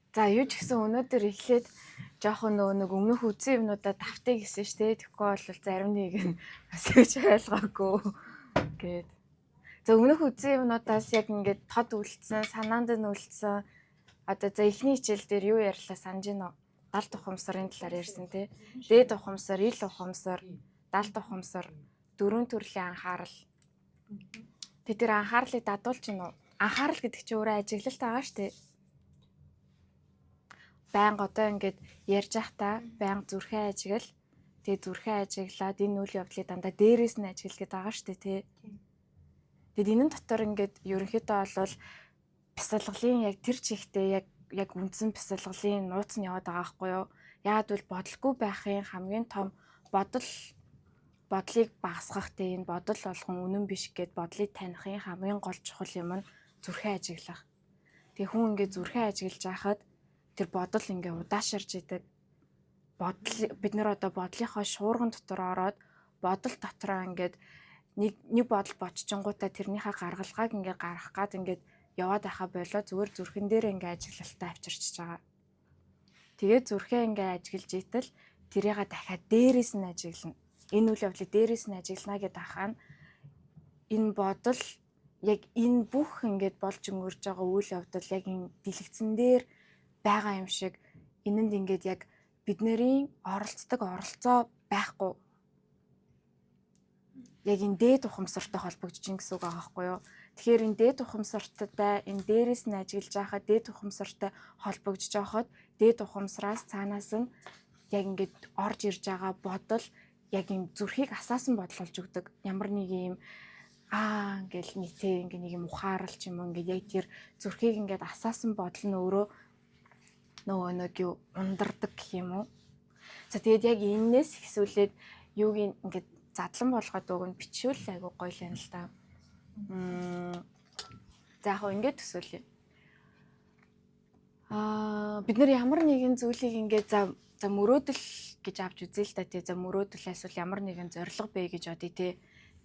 За юу ч гэсэн өнөөдөр эхлээд жоохон нэг өмнөх үзсэн юмнуудаа давтъя гэсэн шүү дээ. Тэгэхгүй бол зарим нэг нь бас гэж ойлгоогүй гээд. За өмнөх үзсэн юмнуудаас яг ингээд тод үлдсэн, санаанд нь үлдсэн. Одоо за эхний хичээл дээр юу ярьлаа санаж гинөө? Далд ухамсарын талаар ярьсан тий. Дээд ухамсар, ил ухамсар, далд ухамсар, дөрвөн төрлийн анхаарал. Тэр анхаарлыг дадуулж гинөө. Анхаарал гэдэг чинь өөрөө ажиглалт байгаа шүү дээ. Байнга одоо ингээд ярьж байхдаа байнга зүрхээ ажиглал. Тэгээ зүрхээ ажиглаад энэ үйл явдлыг дандаа дээрээс нь ажиглал гэдэг байгаа шүү дээ тий. Тэгэд энэ дотор ингээд ерөнхийдөө бол бясалгалын яг тэр чигтээ яг үндсэн бясалгалын нууц нь яваад байгаа байхгүй юу? Яагад бол бодлого байхын хамгийн том бодлыг багасгах те энэ бодол болгон үнэн биш гэд бодлыг таних хамгийн гол чухал юм нь зүрхээ ажиглах. Тэгээ хүн ингээд зүрхээ ажиглаж байхад тэр бодол ингээ удаашарж идэг. Бид нэр одоо бодлынхоо шуурган дотор ороод бодол дотроо ингээд нэг бодол бодчихингуудаа тэрнийхээ гаргалгааг ингээ гаргах гад ингээд яваад байхаа болоо зүгээр зүрхэн дээр ингээ ажиглалтаа авчирчиж байгаа. Тэгээд зүрхээ ингээ ажиглаж итэл тэрийгээ дахиад дээрээс нь ажиглана. Энэ үйл явдлыг дээрээс нь ажиглана гэдэг ахаа энэ бодол яг энэ бүх ингээд болж өнгөрж байгаа үйл явдал яг энэ дэлгэцэн дээр байгаа юм шиг энэнд ингээд яг бидний оролцоо байхгүй. Яг энэ дээд ухамсартай холбогдож ин гэсэн үг байгаа байхгүй юу? Тэгэхээр энэ дээд ухамсартай энэ дээрээс нь ажиглаж байхад дээд ухамсартай холбогдож байхад дээд ухамсараас цаанаас нь яг ингээд орж ирж байгаа бодол яг юм зүрхийг асаасан бодол болж өгдөг. Ямар нэг юм ингээл нийтээ ингээ нэг юм ухаарал ч юм уу ингээ яг тэр зүрхийг ингээд асаасан бодол нь өөрөө нөгөө нэг юу ундардаг гэх юм уу. За тэгээд яг энээс ихсүүлээд юуг ингээд задлан болгоод өгөн бичвэл айгу гоё л юм л та. За яг ингээд төсөөлье. Бид нар ямар нэгэн зүйлийг ингээд за мөрөөдөл гэж авч үзье л та тий. За мөрөөдөл эсвэл ямар нэгэн зорилго бэ гэж бодъё тий.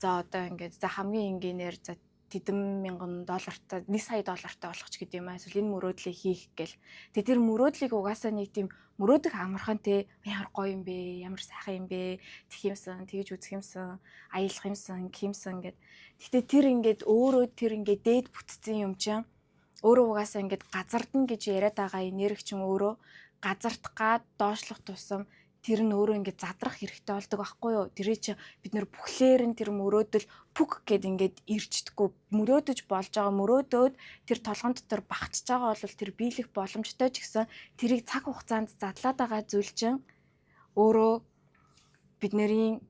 За одоо ингээд за хамгийн энгийнээр за тэдэн мянган доллартай 1 сая доллартай болох ч гэдэг юм аа. Эсвэл энэ мөрөөдлийг хийх гээл. Тэр мөрөөдлийг угаасаа нэг тийм мөрөөдөх амархан те ямар гоё юм бэ, ямар сайхан юм бэ, тэх юмсан, тэгж үзэх юмсан, аялах юмсан, гэмсэн гэд. Гэтэ тэр ингээд өөрөө тэр ингээд дээд бүтцэн юм чинь өөрөө угаасаа ингээд газардна гэж яриад байгаа энерги чинь өөрөө газардах гад доошлох тусам тэр нь өөрөө ингээд задрах хэрэгтэй болдог байхгүй юу? Тэрий чи бид нэр бүхлээр нь тэр мөрөөдөл пүк гэд ингээд ирчдэггүй мөрөөдөж болж байгаа мөрөөдөөд тэр толгон дотор багтж байгаа бол тэр биелэх боломжтой ч гэсэн тэрийг цаг хугацаанд задлаад байгаа зүйл чинь өөрөө бидний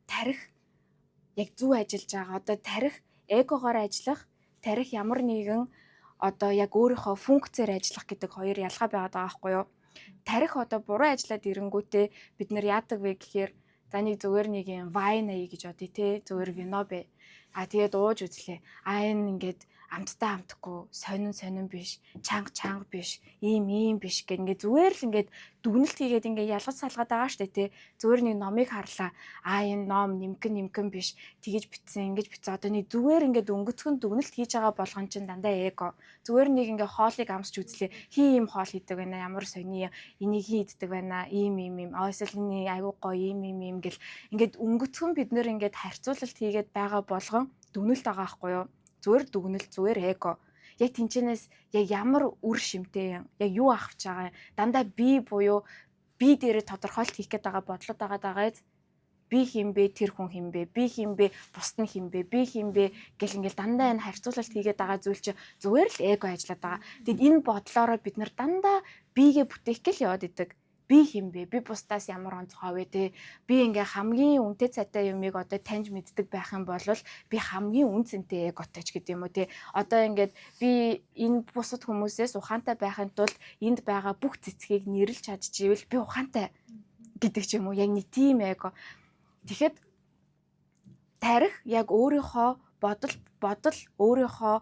тарих яг зөв ажиллаж байгаа. Одоо тарих эгогоор ажиллах, тарих ямар нэгэн одоо яг өөрийнхөө функцээр ажиллах гэдэг хоёр ялгаа байгаад байгаа байхгүй юу? Тарих одоо буруу ажиллаад ирэнгүүтээ бид нар яадаг вэ гэхээр за нэг зүгээр нэг юм вайн аяа гэж бодъё те зүгээр вино бэ. Тэгээд ууж үзлээ. Энэ ингээд амттай амтгүй, сонин биш, чанга биш, ийм биш гэх ингээд зүгээр л ингээд дүгнэлт хийгээд ингээд ялгаж салгаад байгаа штэ те. Зүгээр нэг номыг харлаа. Энэ ном нимкэн биш. Тэгэж битсэн, ингэж битсэн. Одоо нэг зүгээр ингээд өнгөцгөн дүгнэлт хийж байгаа болгон чинь дандаа эго. Зүгээр нэг ингээд хоолыг амсч үзлээ. Ийм хоол хийдэг байна. Ямар сони энийг хийддэг байна. Ийм. Эсвэл энэ айгуу гоё ийм гэл ингээд өнгөцгөн бид нэр ингээд харьцуулалт хийгээд байгаа болгон дүгнэлт байгаа байхгүй юу? Зүгээр дүгнэлт, зүгээр эго. Яг тэнчэнээс яг ямар үр шимтэй юм. Яг юу авч байгаа юм. Дандаа би буюу би дээрээ тодорхойлт хийх гээд байгаа бодлоод байгаа би хинбэ тэр хүн хинбэ би хинбэ бусд нь хинбэ би хинбэ гэл ингээл дандаа энэ харьцуулалт хийгээд байгаа зүйл чинь зүгээр л эго ажиллаад байгаа. Тэгэд энэ бодлороо бид нар дандаа бигээ бүтээх гэл яваад идэг. Би хинбэ би бусдаас ямар онцгой вэ те би ингээ хамгийн үнэтэй цайтай юмыг одоо таньж мэддэг байх юм бол би хамгийн үн цэнтэй эготой ч гэдэг юм уу те одоо ингээд би энэ бусад хүмүүсээс ухаантай байхын тулд энд байгаа бүх цэцгийг нэрлж чадчихвэл би ухаантай гэдэг ч юм уу яг нэг тийм эго. Тэгэхэд тарих яг өөрийнхөө бодол өөрийнхөө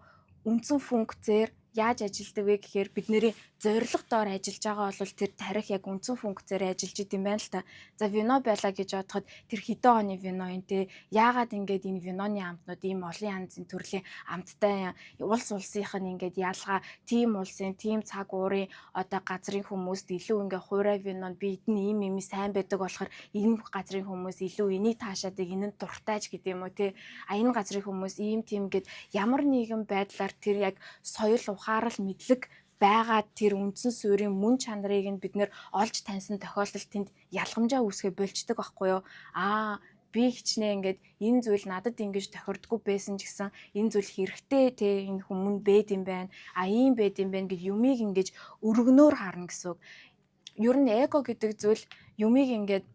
үндсэн функцээр яаж ажилдаг вэ гэхээр бидний зорилго доор ажиллаж байгаа бол тэр тарих яг үндсэн функцээр ажиллаж идэм байна л та. За вино байлаа гэж бодоход тэр хэдэн оны вино юм те. Яагаад ингээд энэ виноны амтнууд ийм олон янзын төрлийн амттай улс улсынх нь ингээд ялгаа тийм улсын тийм цаг уурын одоо газрын хүмүүст илүү ингээд хуурай винод бид нь ийм сайн байдаг болохоор энэ газрын хүмүүс илүү энийг таашаадаг энэ нь дуртайч гэдэг юм уу те. А энэ газрын хүмүүс ийм тийм гэд ямар нэгэн байдлаар тэр яг соёл ухаарал мэдлэг байгаад тэр үндсэн суурийн мөн чанарыг нь бид нэр олж таньсан тохиолдолд тэнд ялгамжаа үүсгэж болчдөг байхгүй юу? Би хичнээн ингээд энэ зүйл надад ингэж тохирдгүй байсан ч гэсэн энэ зүйл хэрэгтэй те энэ хүмүүн бэд юм байна. Ийм бэд юм байна гэж юмыг ингэж өргөнөөр харна гэсэн үг. Ер нь эго гэдэг зүйл юмыг ингээд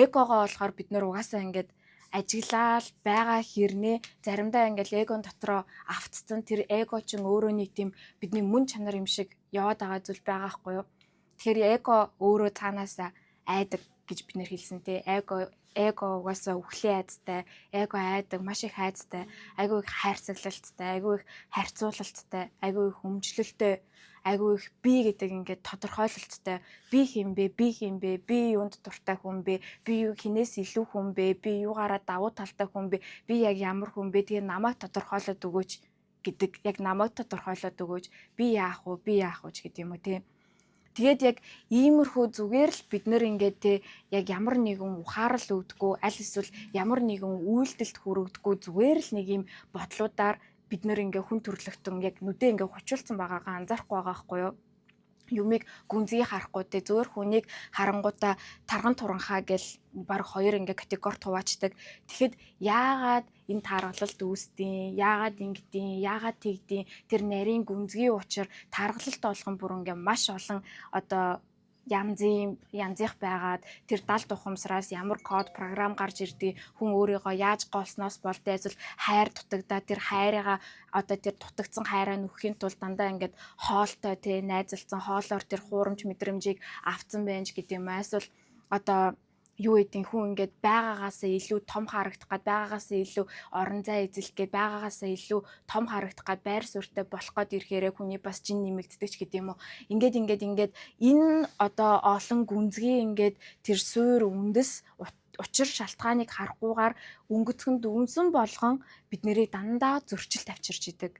эгогоо болохоор бид нэр угаасаа ингээд ажиглал байгаа хэрнээ заримдаа ингээл эгон дотроо автцсан тэр эго ч өөрөө нэг тийм бидний мөн чанар юм шиг яваад байгаа зүйл байгаа байхгүй юу. Тэгэхээр эго өөрөө цаанаасаа айдаг гэж бид нэр хэлсэн те. Эго угаасаа үхлийн айдастай, эго айдаг, маш их айдастай, айгүй их хайрцаглалттай, айгүй их харьцуулалттай, айгүй их өмчлөлтэй, айгүй их би гэдэг ингээд тодорхойлолттой. Би хэм бэ, би юунд дуртай хүн бэ, би юу хинээс илүү хүн бэ, би юугаараа давуу талтай хүн бэ, би яг ямар хүн бэ, тэгээ намайг тодорхойлоод өгөөч гэдэг, яг намайг тодорхойлоод өгөөч, би яах вэ ч гэдэг юм уу тийм. Тэгээд яг иймэрхүү зүгээр л бид нэр ингээд те яг ямар нэгэн ухаарал өвдөггүй, аль эсвэл ямар нэгэн үйлдэлт хүрэгдэггүй зүгээр л нэг юм бодлуудаар бид нэр ингээ хүн төрлөختөн яг нүдээ ингээ хучуулсан байгаагаа анзаарахгүй байгаа байхгүй юу? Юмыг гүнзгий харахгүй те зөөр хүнийг харангуудаа тарган туранхаа гэл баг хоёр ингээ категорид хуваачдаг. Тэгэхэд яагаад энэ таргалалт үүсдэв? Яагаад ингэдэв? Яагаад тэгдэв? Тэр нарийн гүнзгий учир таргалалт болгон бүр ингээ маш олон одоо янзих байгаад тэр 70 тухамсараас ямар код програм гарч ирдэг хүн өөрийгөө яаж голсноос болтой эсвэл хайр дутагдаа тэр хайрыгаа одоо тэр дутагдсан хайраа нөхөхийн тулд дандаа ингээд хоолтой те найзалцсан хоолоор тэр хуурамч мэдрэмжийг авцсан байж гэдэг юм эсвэл одоо юу гэдэг хүн ингээд байгаагаасаа илүү том харагдах гад байгаагаасаа илүү орон зай эзэлэх гээд байгаагаасаа илүү том харагдах гад байр суурьтай болох гээд ирэхээрээ хүний бас жин нэмэгддэг ч гэдэг юм уу. Ингээд энэ одоо олон гүнзгий ингээд тэр суур үндэс учир шалтгааныг харахгүйгээр өнгөцгөнд үнсэн болгон бид нэрийг дандаа зөрчилд авчирч идэг.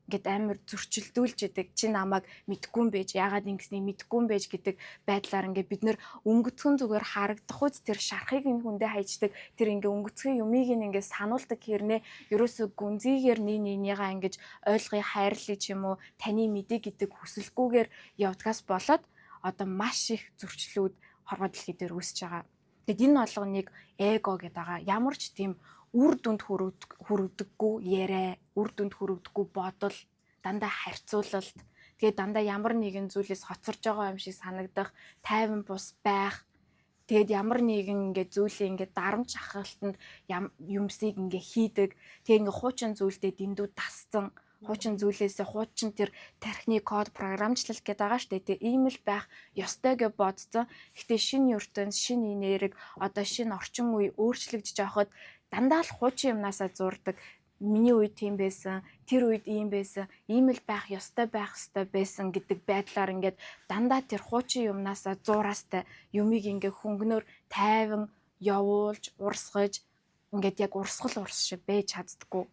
Ингээд амар зөрчилдүүлж идэг. Чи намайг мэдгүй юм байж, яагаад ингэснийг мэдгүй юм байж гэдэг байдлаар ингээд бид нэр өнгөцгөн зүгээр харагдах үз тэр шархыг энэ хүндээ хайждаг. Тэр ингээд өнгөцгөн юмыг ингээд сануулдаг хэрнээ ерөөсө гүнзгийгээр нэгнийгаа ингээд ойлгоё хайрлая ч юм уу, таны мэдээ гэдэг хүсэлгүйгээр явдгаас болоод одоо маш их зөрчлүүд хорвоо дэлхий дээр үүсэж байгаа. Тэгэд энэ болгоныг эго гэдэг байгаа. Ямар ч тийм үр дүнд хүрэгдэггүй яриа, үр дүнд хүрэгдэггүй бодол, дандаа харьцуулалт, тэгээд дандаа ямар нэгэн зүйлээс хоцорж байгаа юм шиг санагдах, тайван бус байх. Тэгээд ямар нэгэн ингээд зүйлээ ингээд дарамт шахалтанд юмсыг ингээд хийдэг. Тэгээд ингээд хуучин зүйлдээ дэндүү тасцсан. Хуучин зүйлээсээ хуучин тэр тархины код програмчлал гэдэг байгаа шүү дээ. Ийм л байх ёстой гэж бодсон. Гэхдээ шинэ ертөнц, шинэ энерги, одоо шинэ орчин үе өөрчлөгдөж явахад дандаа л хуучин юмнасаа зурдаг. Миний үед тийм байсан, тэр үед ийм байсан, ийм л байх ёстой байсан гэдэг байдлаар ингээд дандаа тэр хуучин юмнасаа зураастай юмыг ингээд хөнгөнөөр тайван явуулж, урсгаж ингээд яг урсгал шиг байж чаддаггүй.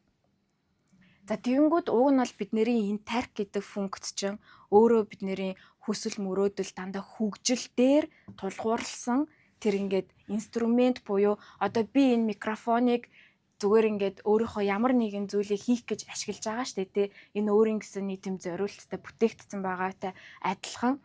За тэгэнгүүт уг нь бол бидний энэ тарих гэдэг функц чинь өөрөө бидний хүсэл мөрөөдөл дандаа хөгжил дээр тулгуурласан тэр ингээд инструмент буюу одоо би энэ микрофоныг зүгээр ингээд өөрийнхөө ямар нэгэн зүйлийг хийх гэж ашиглаж байгаа шүү дээ. Энэ өөрийн гэсэн нэг тийм зориулттай бүтээгдсэн байгаатай адилхан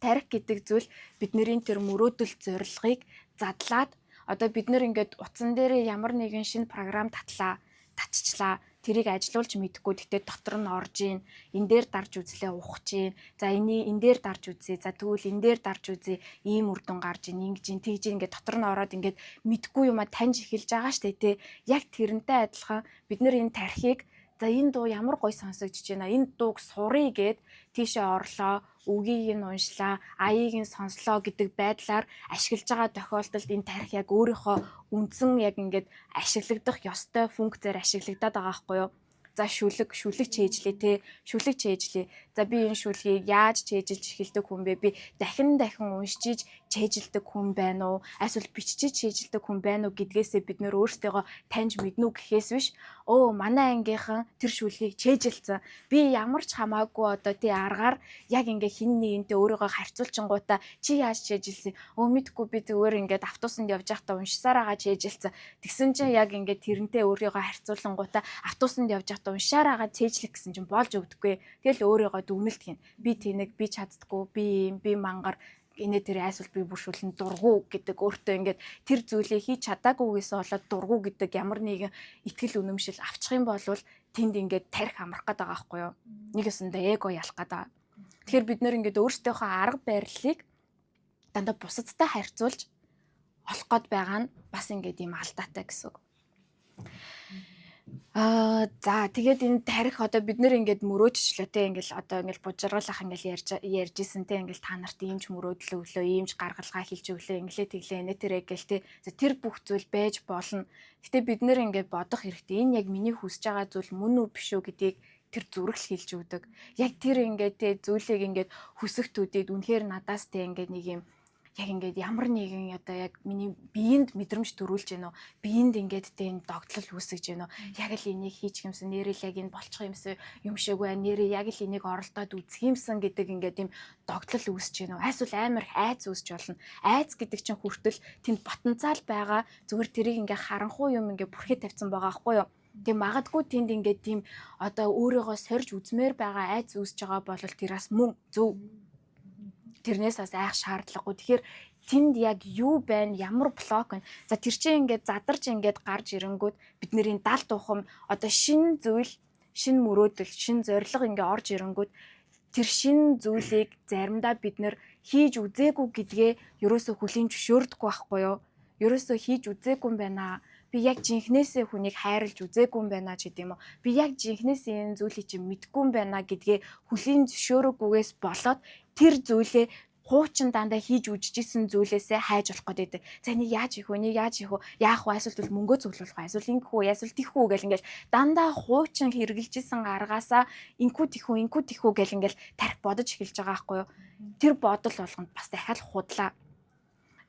тарих гэдэг зүйл бидний тэр мөрөөдөл зорилгыг задлаад одоо бид нэр ингээд утсан дээр ямар нэгэн шинэ програм татчихлаа. Тэрийг ажилуулж мэдэхгүй гэхдээ дотор нь орж ийн. Энэ дээр дарж үзлээ ухаж ийн. За энэ дээр дарж үзье. За тэгвэл энэ дээр дарж үзье. Ийм үр дүн гарч ийн, ингэж ийн, тэгж ийн ингээд дотор нь ороод ингээд мэдгүй юмаа таньж эхэлж байгаа штэ тий. Яг тэрнтэй адилхан бид нэр энэ тархийг за энэ дуу ямар гоё сонсогдож байна. Энэ дууг сурыг гэд тийшээ орлоо, үгийг нь уншлаа, аяыг нь сонслоо гэдэг байдлаар ашиглаж байгаа тохиолдолд энэ тарих яг өөрийнхөө үндсэн яг ингээд ашиглагдах ёстой функцээр ашиглагдаад байгаа байхгүй юу? За шүлэг чэйжлээ те. Шүлэг чэйжлээ. За би энэ шүлгийг яаж чэйжилж эхэлдэг хүн бэ? Би дахин уншиж чэйжилдэг хүн байна уу? Эсвэл бичиж чэйжилдэг хүн байна уу гэдгээсээ бид нөр өөрсдөө таньж мэднэ үү гэхээс биш. Манай ангийнхан тэр шүлгийг чэйжилсэн. Би ямар ч хамаагүй одоо тий аргаар яг ингээ хин нэгэнтэй өөрийгөө харьцуулчингуудаа чи яаж чэйжилсэн? Мэдгүй би зүгээр ингээд автобусанд явж байхдаа уншсаар байгаа чэйжилсэн. Тэгсэн чинь яг ингээд тэрнтэй өөрийгөө харьцуулангуудаа автобусанд явж байхдаа уншаар байгаа чэйжлэх гэсэн чинь болж өгдөггүй. Тэгэл өөрийгөө дүгнэлт хийн. Би тэнэг, би чаддгүй, би юм, би мангар инээ тэр айсвал би бүршүүлэн дургу гэдэг өөртөө ингээд тэр зүйлээ хийж чадаагүйгээс болоод дургу гэдэг ямар нэгэн итгэл үнэмшил авчих юм бол тэнд ингээд тарих амрах гээд байгаа байхгүй юу? Нэг өсөндөө эго ялах гээд байгаа. Тэгэхээр бид нэр ингээд өөрсдийнхөө арга барилыг дандаа бусадтай харьцуулж олох гээд байгаа нь бас ингээд ийм алдаатай гэсэн үг. За тэгээд энэ тарих одоо бид нэр ингээд мөрөөдчлөө те ингээл одоо ингээл бужиргалах ингээл ярьжсэн те ингээл та нарт иймч мөрөөдөл өглөө иймч гаргалгаа хийж өглөө инглээ тэглээ нэ тэрэг гэл те тэр бүх зүйл байж болно. Гэтэ бид нэр ингээд бодох хэрэгтэй энэ яг миний хүсэж байгаа зүйл мөн үү биш үү гэдгийг тэр зүрхэл хэлж өгдөг. Яг тэр ингээд те зүйлийг ингээд хүсэх төдийд үнэхээр надаас те ингээд нэг юм яг ингээд ямар нэгэн одоо яг миний биеинд мэдрэмж төрүүлж гэнэ үү биеинд ингээд тэ энэ догтлол үүсгэж гэнэ үү яг л энийг хийчих юмсан нэрэл яг энэ болчих юмсан юм шиг бай нэрээ яг л энийг оролдоод үзэх юмсан гэдэг ингээд юм догтлол үүсэж гэнэ үү эсвэл амар айц үүсч болно айц гэдэг чинь хүртэл тэнд потенциал байгаа зүгээр тэрийг ингээд харанхуй юм ингээд бүрхээ тавьсан байгаа аахгүй юу. Тэг магадгүй тэнд ингээд тийм одоо өөрийгөө сорж үзмээр байгаа айц үүсэж байгаа бол тэр бас мөн зөв. Тэрнээс бас айх шаардлагагүй. Тэгэхээр тэнд яг юу байна, ямар блок байна. За тэр чинь ингээд задарч ингээд гарч ирэнгүүт бидний 70 тухам одоо шинэ зүйл, шинэ мөрөөдөл, шинэ зорилго ингээд орж ирэнгүүт тэр шинэ зүйлийг заримдаа бид нэр хийж үзээгүй гэдгээ ерөөсөө хүлийн зөвшөөрдөггүй байхгүй юу? Ерөөсөө хийж үзээгүй юм байна. Би яг жинхнээсээ хүнийг хайрлж үзээгүй юм байна ч гэдэм үү. Би яг жинхнээсээ энэ зүйлийг чинь мэдгүй юм байна гэдгээ хүлийн зөвшөөрөхгүйгээс болоод тэр зүйлээ хуучин дандаа хийж үжижсэн зүйлээсээ хайж болох гэдэг. За энийг яаж хийх вэ? Энийг яаж хийх вэ? Яах вэ? Эсвэл мөнгөө цуглуулах вэ? Эсвэл ингэх үү? Эсвэл тийх үү гэл ингээл дандаа хуучин хэрэгжилжсэн аргаасаа инкүү тийх үү гэл ингээл тарих бодож эхэлж байгаа байхгүй юу? Тэр бодол болгонд бас дахиад худлаа.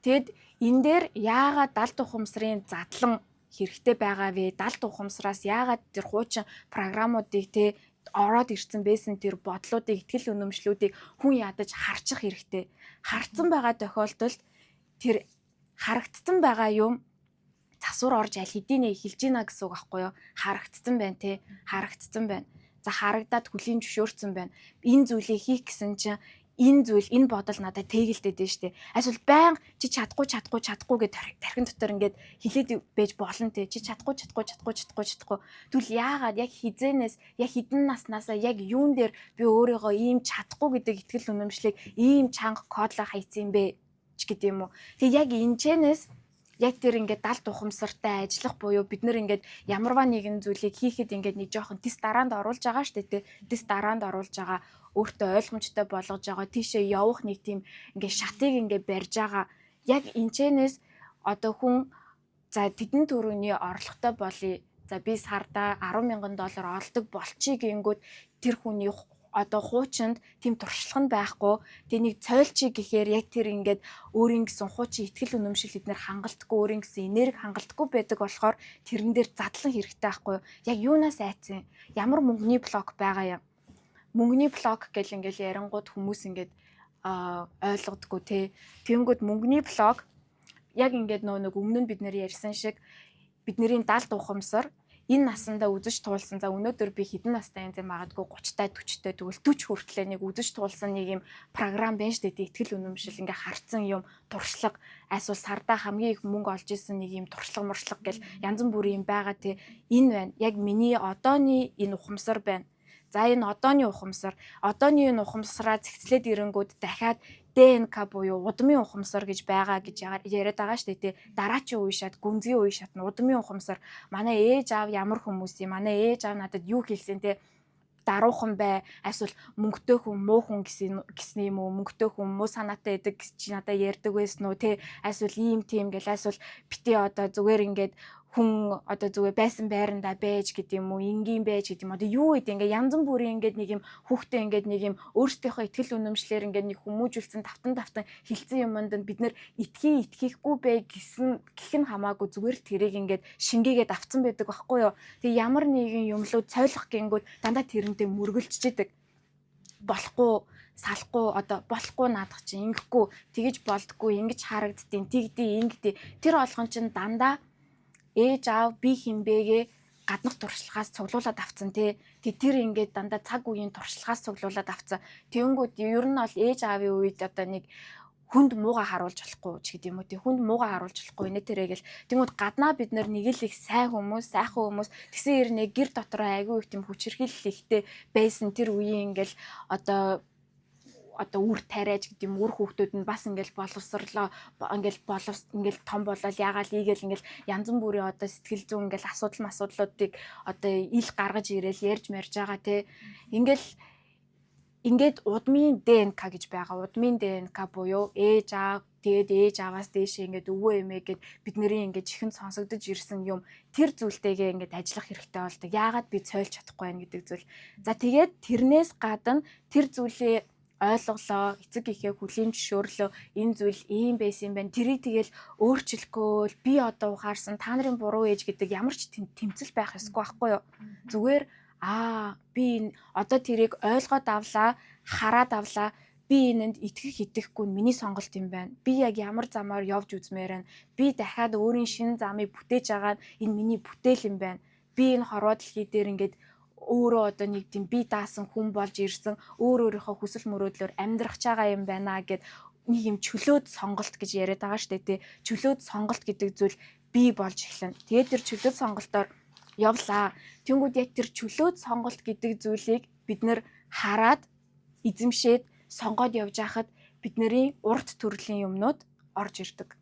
Тэгэд энэ дээр яагаад 70 ухамсарын задлан хэрэгтэй байгаа вэ? 70 ухамсараас яагаад тэр хуучин програмуудыг те ороод ирсэн байсан тэр бодлуудыг итгэл үнэмшлүүдийг хүн ядаж харчих хэрэгтэй. Харцсан байгаа тохиолдолд тэр харагдсан байгаа юм засвар орж аль хэдийнэ эхэлж гинэ гэсэн үг байхгүй юу? Харагдсан байна те. Харагдсан байна. За харагдаад хүлийн зөвшөөрсөн байна. Энэ зүйлийг хийх гэсэн чинь энэ зүйл энэ бодол надад тэгэлдэд дээ штэ. Эсвэл байнга чи чадахгүй гэд тархин дотор ингээд хилээд байж болно те. Чи чадахгүй. Тэгвэл яагаад яг хизэнээс яг хідэн наснаасаа яг юун дээр би өөрийгөө ийм чадахгүй гэдэг итгэл үнэмшлийг ийм чанга кодлоо хайцсан бэ ч гэдэг юм уу. Тэг яг энэчнээс яг тэр ингээд 70 ухамсартай ажиллах буюу бид нэр ингээд ямарваа нэгэн зүйлийг хийхэд ингээд нэг жоохон тис дараанд оруулж байгаа штэ те. Тис дараанд оруулж байгаа өөртөө ойлгомжтой болгож байгаа тийшээ явах нэг тийм ингээд шатыг ингээд барьж байгаа. Яг энэчнээс одоо хүн за тэдэн төрөний орлоготой болъё. За би сарда $10,000 олдог болчихъя гингүүд тэр хүний одоо хуучинд тийм туршлага нь байхгүй. Тэнийг цойлчий гэхээр яг тэр ингээд өөрийн гэсэн хуучин итгэл үнэмшил эднэр хангалтгүй өөрийн гэсэн энерги хангалтгүй байдаг болохоор тэрэн дээр задлан хэрэгтэй байхгүй. Яг юунаас айцсан? Ямар мөнгөний блок байгаа юм? Мөнгөний блок гэл ингээл ярангууд хүмүүс ингээд ойлгодгоо те. Тэнгүүд мөнгөний блок яг ингээд нэг өмнө нь бид нэр ярьсан шиг бидний 70 ухамсар энэ насандаа үзэж туулсан. За өнөөдөр би хэдэн настай юм зэ магадгүй 30-тай 40-тай тэгвэл 40 хүртлээр нэг үзэж туулсан нэг юм програм байна шүү дээ. Итгэл үнэмшил ингээ харцсан юм туршлага эсвэл сардаа хамгийн их мөнгө олж исэн нэг юм туршлага гэл янз бүрийн юм байгаа те. Энэ байна. Яг миний одооний энэ ухамсар байна. За энэ одооний ухамсар, одооний энэ ухамсараа зэгцлээд ирэнгүүд дахиад ДНК буюу удмын ухамсар гэж байгаа гэж яриад байгаа шүү дээ. Дараачийн үе шат, гүнзгий үе шат нь удмын ухамсар. Манай ээж аав ямар хүмүүс юм? Манай ээж аав надад юу хэлсэн те? Даруухан бай, эсвэл мөнгөтэй хүн, муу хүн гэсэн юм уу? Мөнгөтэй хүн муу санаатай байдаг гэж чи надад ярьдаг байсан уу те? Эсвэл ийм тийм гэл эсвэл битээ одоо зүгээр ингээд хүн одоо зүгээр байсан байрандаа байж гэдэг юм уу, энгийн байж гэдэг юм. Одоо юу гэдэг ингээ янз бүрийн ингээд нэг юм хүүхдээ ингээд нэг юм өөрсдийнхөө итгэл үнэмшлэр ингээд нэг хүмүүжүүлсэн тавтан хилцэн юмд бид нэр итгэхгүй бэ гэх нь хамаагүй зүгээр л тэрийг ингээд шингээгээд авцсан байдаг байхгүй юу. Тэгээ ямар нэгэн юмлуу цойлох гингүүд дандаа тэрнтэй мөргөлжжидэг. Болохгүй салахгүй одоо болохгүй наадах чинь ингэхгүй тэгэж болдггүй ингэж харагддیں۔ Тэгдий ингэдий тэр олгон чинь дандаа ээж аав би хинбэгээ гаднах туршлагаас цуглуулад авцсан тий. Тэр ингээд дандаа цаг үеийн туршлагаас цуглуулад авцсан. Тэнгүүд ер нь бол ээж аавын үед одоо нэг хүнд мууга харуулж болохгүй ч гэдэг юм уу тий. Хүнд мууга харуулж болохгүй нэ тэрэгэл. Тэнгүүд гаднаа бид нар нэг л их сайн хүмүүс, сайхан хүмүүс тэгсэн хэрнээ гэр дотроо айгүй их тийм хүчирхийлэл ихтэй байсан тэр үеийн ингээл одоо үр тариаж гэдэг юм үр хүүхдүүд нь бас ингээл боловсрлоо ингээл том болол ягаал ийгээл ингээл янз бүрийн одоо сэтгэл зүйн ингээл асуудлуудыг одоо ил гаргаж ирээл ярьж марж байгаа те ингээд удмын ДНК гэж байгаа. Удмын ДНК буюу ээж аав тэгээд ээж аваас дээшээ ингээд өвөө эмээ гэд бидний ингээд чихэнд сонсогдож ирсэн юм тэр зүйлтэйгээ ингээд ажиллах хэрэгтэй болдог. Яагаад би цойлж чадахгүй байх гэдэг зүйл. За тэгээд тэрнээс гадна тэр зүйлээ ойлголоо, эцэг ихээ хүлийн зөвшөөрлөө энэ зүйл ийм байсан юм байна. Тэрийг тэгэл өөрчлөхгүй би одоо ухаарсан та нарын буруу ээж гэдэг ямар ч тэмцэл байх ёсгүй байхгүй юу. Зүгээр би одоо тэрийг ойлгоод авлаа, хараад авлаа. Би энэнд итгэх итгэхгүй нь миний сонголт юм байна. Би яг ямар замаар явж үзмээр байна. Би дахиад өөрийн шинэ замыг бүтээж байгаа нь энэ миний бүтээл юм байна. Би энэ хорвоо дэлхий дээр ингээд өөрөө одоо нэг тийм би даасан хүн болж ирсэн өөрийнхөө хүсэл мөрөөдлөөр амьдрах чагаа юм байна гэд нэг юм чөлөөт сонголт гэж яриад байгаа шүү дээ тий. Чөлөөт сонголт гэдэг зүйл бий болж эхлэнэ. Тэгээд тэр чөлөөт сонголтоор явлаа. Тэнгүүд яг тэр чөлөөт сонголт гэдэг зүйлийг бид нэр хараад эзэмшээд сонгоод явж хахад бидний урт төрлийн юмнууд орж ирдэг.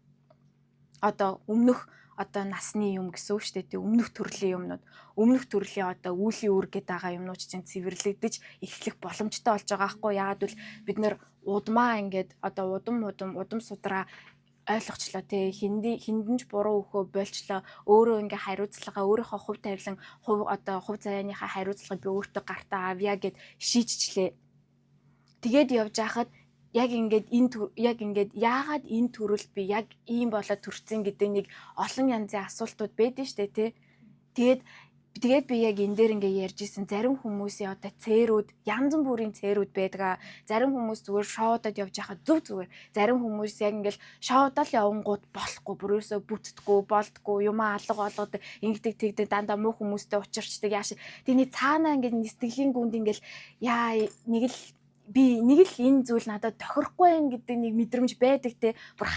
Одоо өмнөх одоо насны юм гэсэн үг шүү дээ. Өмнөх төрлийн юмнууд, өмнөх төрлийн одоо үүлийн үр гэдэг байгаа юмнууд чинь цэвэрлэгдэж эхлэх боломжтой болж байгаа байхгүй. Яагаад гэвэл бид нэр удмаа ингээд одоо удам судраа ойлгочлоо тий. Хиндэнж буруу өхөө болчлоо. Өөрөө ингээ хариуцлага өөрийнхөө хувь тавилан хувь заяаныхаа хариуцлагыг би өөртөө гартаа авъя гэд шийдчихлээ. Тэгээд явж хахад яг ингээд яагаад энэ төрөлд би яг ийм болоод төрсөн гэдэг нэг олон янзын асуултууд байдэн штэ тий. Тэгээд би яг энэ дээр ингээ ярьж исэн зарим хүмүүсийн одоо цээрүүд янз бүрийн цээрүүд байдаг. Зарим хүмүүс зүгээр шоудад явж байхад зүгээр. Зарим хүмүүс яг ингээл шоудал явангууд болохгүй, бүрөөсөө бүтдэггүй, болдгоо, юм алга болгоод ингэдэг тэгдэг дандаа муу хүмүүстэй учирчдаг яаш. Тэний цаанаа ингээд сэтгэлийн гүнд ингээл нэг л энэ зүйл надад тохирохгүй юм гэдэг нэг мэдрэмж байдаг те. Бүр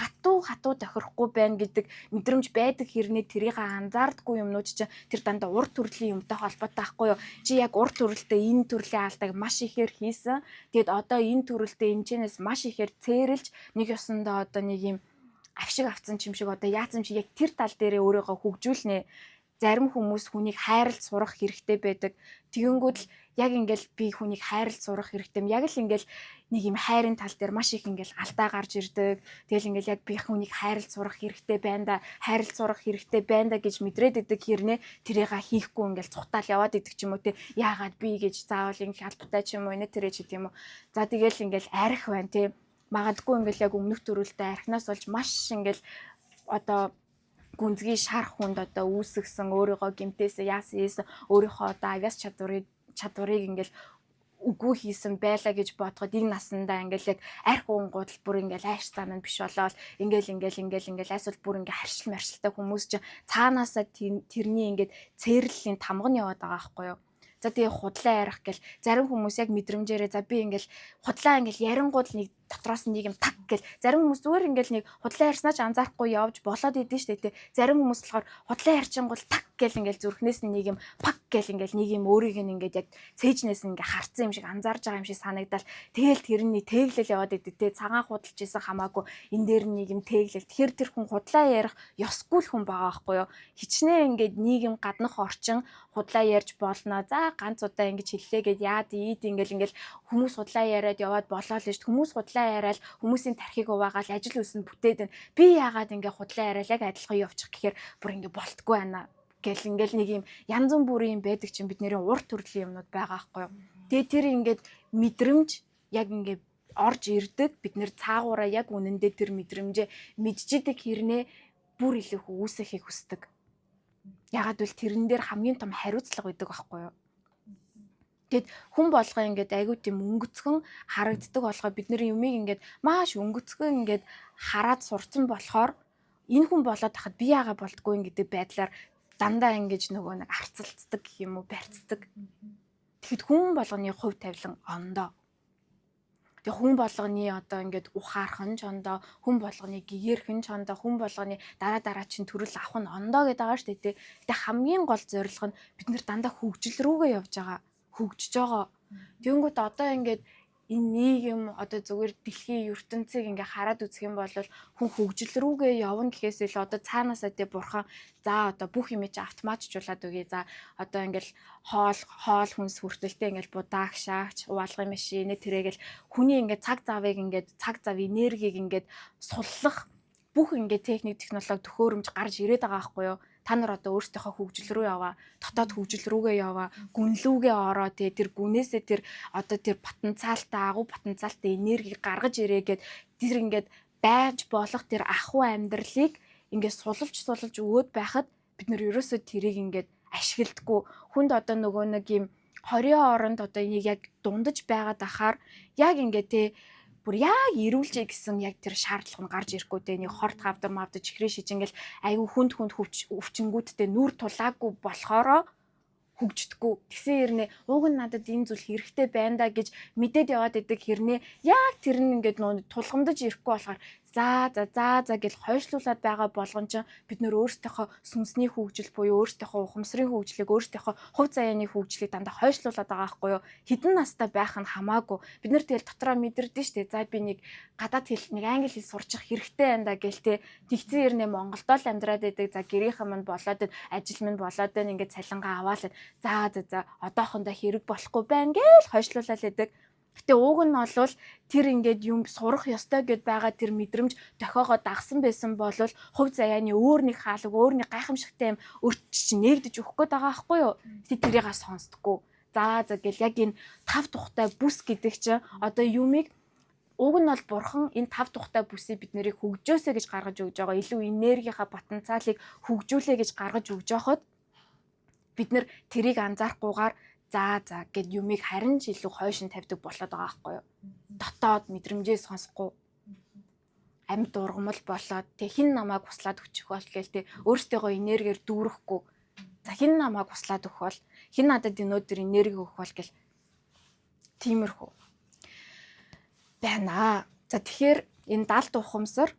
хатуу тохирохгүй байна гэдэг мэдрэмж байдаг хэрнээ тэрийг анзаардаггүй юмнууд чинь тэр дандаа урт төрлийн юмтай холбоотой байхгүй юу. Чи яг урт төрөлтэй энэ төрлийн алдааг маш ихээр хийсэн. Тэгэд одоо энэ төрөлтэй энэчнээс маш ихээр цээрэлж нэг ёсондоо одоо нэг юм авшиг авцсан юм шиг одоо яатсан чи яг тэр тал дээрээ өөрийгөө хөгжүүлнэ. Зарим хүмүүс хүнийг хайрлж сурах хэрэгтэй байдаг. Тэгэнгүүт л яг ингээл би хүнийг хайрлж сурах хэрэгтэй юм. Яг л ингээл нэг юм хайрын тал дээр маш их ингээл алдаа гарч ирдэг. Тэгэл ингээл яг би хүнийг хайрлж сурах хэрэгтэй байна да гэж мэдрээд идэг хэрнээ тэрийг хийхгүй ингээл цухтаал яваад идэг ч юм уу те. Яагаад би гэж заавал ингээл албатай ч юм уу нэ тэрэ ч гэдэм үү. За тэгэл ингээл арх байна те. Магадгүй ингээл яг өмнөх төрөлтэй архинаас болж маш ингээл одоо гүнзгий шарах хүнд одоо үүсгсэн өөрийгөө гэмтээсэн яасан өөрийнхөө одоо авяас чадварыг ингээл үгүй хийсэн байлаа гэж бодоход энэ насандаа ингээл яг арх унгуудл бүр ингээл айш цаанаа биш болоод ингээл айсвал бүр ингээ харшил маршилтай хүмүүс чинь цаанаасаа тэрний ингээд цээрллийн тамга нь яваад байгаа байхгүй юу. За тэгээ худлаа ярих гэл зарим хүмүүс яг мэдрэмжээрээ за би ингээл худлаа ингээл ярингууд нэг дотроос нэг юм так гэл зарим хүмүүс зүгээр ингээл нэг худлаа ярьснаа ч анзаарахгүй явж болоод идэв штэ тий. Зарим хүмүүс болохоор худлаа ярьчингууд так гэл ингээл зүрхнээс нь нэг юм пак гэл ингээл нэг юм өөрийг нь ингээд яг цээжнээс нь ингээ харцсан юм шиг анзаарж байгаа юм шиг санагдал тэгэл тэрний тэглэл яваад идэв тий. Цагаан худалж исэн хамаагүй энэ дээр нэг юм тэглэл тэгэхээр тэр хүн худлаа ярих ёсгүй л хүн байгаа байхгүй юу. Хичнээн ингээд нийгэм гаднах орчин худлаа ярьж болно. За ганц удаа ингэж хэллээ гэд яад ингээл хүмүүс худлаа яриад яваад болоо л шүү. Хүмүүс худлаа яриад хүмүүсийн тархийг уваагаад ажил үйлс нь бүтээд байна. Би яагаад ингээ худлаа яриад яг адилхан явчих гэхээр бүр ингээ болтгүй байна гэл ингээл нэг юм янз бүрийн юм байдаг чинь бидний урт төрлийн юмнууд байгаа байхгүй юу. Тэгээ тэр ингээд мэдрэмж яг ингээ орж ирдэг. Бид нэр цаагаараа яг үнэндээ тэр мэдрэмжээ мэдчихдэг хэрнээ бүр илүүх үүсэхийг хүсдэг. Ягаад гэвэл тэрэн дээр хамгийн том хариуцлага байдаг байхгүй юу. Тэгэд хүн болгоо ингээд айгүй тийм өнгөцгөн харагддаг болохоо бид нэр юмыг ингээд маш өнгөцгөн ингээд хараад сурцсан болохоор энэ хүн болоод тахад би яага болтгүй гэдэг байдлаар дандаа ингэж нөгөө нэг арцалцдаг гэх юм уу барьцдаг. Тэгэхэд хүн болгоны хувь тавилан ондоо. Тэгээ хүн болгоны одоо ингээд ухаархан ч ондоо, хүн болгоны гэгэрхэн ч ондоо, хүн болгоны дараа чинь төрөл авах нь ондоо гэдэг байгаа шүү дээ. Гэтэ хамгийн гол зорилго нь бид нэр дандаа хөгжил рүүгээ явж байгаа. Хөгжиж байгаа. Тэнгүүд одоо ингээд энэ нийгэм одоо зүгээр дэлхийн ертөнцийг ингээ хараад үзэх юм бол хүн хөгжил рүүгээ явна гэхээс ил одоо цаанаасаа тэ бурхан за одоо бүх юм чи автоматжуулаад үгүй за одоо ингээл хоол хүнс хүртэлтэй ингээл будаа агшаагч уалгын машин тэрээгэл хүний ингээ цаг завыг ингээ цаг зав энергийг ингээ суллах бүх ингээ техник технологи төхөөрөмж гарч ирээд байгаа байхгүй юу. Та нар одоо өөрсдийнхөө хөгжил рүү яваа, дотоод хөгжил рүүгээ яваа, гүнлүүгээ ороо тэр гүнээсээ тэр одоо тэр потенциалтай агуу потенциалтай энергийг гаргаж ирээгээд тэр ингээд байж болох тэр ахуй амьдралыг ингээд сулж өгөөд байхад бид нэр ерөөсөө тэрийг ингээд ашигладаггүй. Хүнд одоо нөгөө нэг юм хорийн оронд одоо энийг яг дундаж байгаад ахаар яг ингээд бүр яг ирүүлжээ гэсэн яг тэр шаардлага нь гарч ирэхгүй дээ. Нэг хорт хавдар мавдаж чихрээ шиж ингээл айгүй хүнд өвчнгүүдтэй нүур тулаагүй болохоро хөгждөггүй. Тэгсэн хэрнээ ууг нь надад энэ зүйл хэрэгтэй байна да гэж мэдээд яваад идэг хэрнээ яг тэр нь ингээд нөө тулгамдаж ирэхгүй болохоор за гэж хойшлуулад байгаа болгон ч бид нөр өөрсдийнхөө сүнсний хөгжил буюу өөрсдийнхөө ухамсарын хөгжлийг өөрсдийнхөө хувь заяаны хөгжлийг дандаа хойшлуулад байгаа байхгүй юу. Хэдэн настай байх нь хамаагүй. Бид нэр тэгэл дотроо мэдэрдэн штэ. За би нэг гадаад хэл нэг англи хэл сурчих хэрэгтэй байна да гэл те. Тэгсэн хэрнээ Монголдоо л амьдраад байдаг. За гэрийнхэн мань болоод ажил минь болоод ингээд цалингаа аваалаа. За одоохондоо хэрэг болохгүй байна гэж хойшлуулаад байдаг. Гэтэ ууг нь олвол тэр ингээд юм сурах ёстой гэд байгаа тэр мэдрэмж дохиогоо дагсан байсан бол хувь заяаны өөр нэг хаалга, өөр нэг гайхамшигтай юм өрч чинь нэгдэж өгөх гээд байгаа байхгүй юу? Тэ тэрийг сонсдоггүй. За гэл яг энэ тав тухтай бүс гэдэг чинь одоо юмыг уг нь бол бурхан энэ тав тухтай бүсийг бид нэрийг хөгжөөсэй гэж гаргаж өгж байгаа. Илүү энергийнхаа потенциалыг хөгжүүлээ гэж гаргаж өгж байхад бид нэр тэрийг анзаарахгүйгээр за гэд юмыг харин ч илүү хойшин тавьдаг болоод байгаа байхгүй юу. Дотоод мэдрэмжээ сонсохгүй амьд ургамал болоод тэг хин намайг хуслаад өчих бол гээл тэг өөртөөгөө энергиэр дүүрэхгүй. За хин намайг хуслаад өгөх бол хин надад өнөөдөр энерги өгөх бол гээл тиймэрхүү байна. За тэгэхээр энэ 70 ухамсар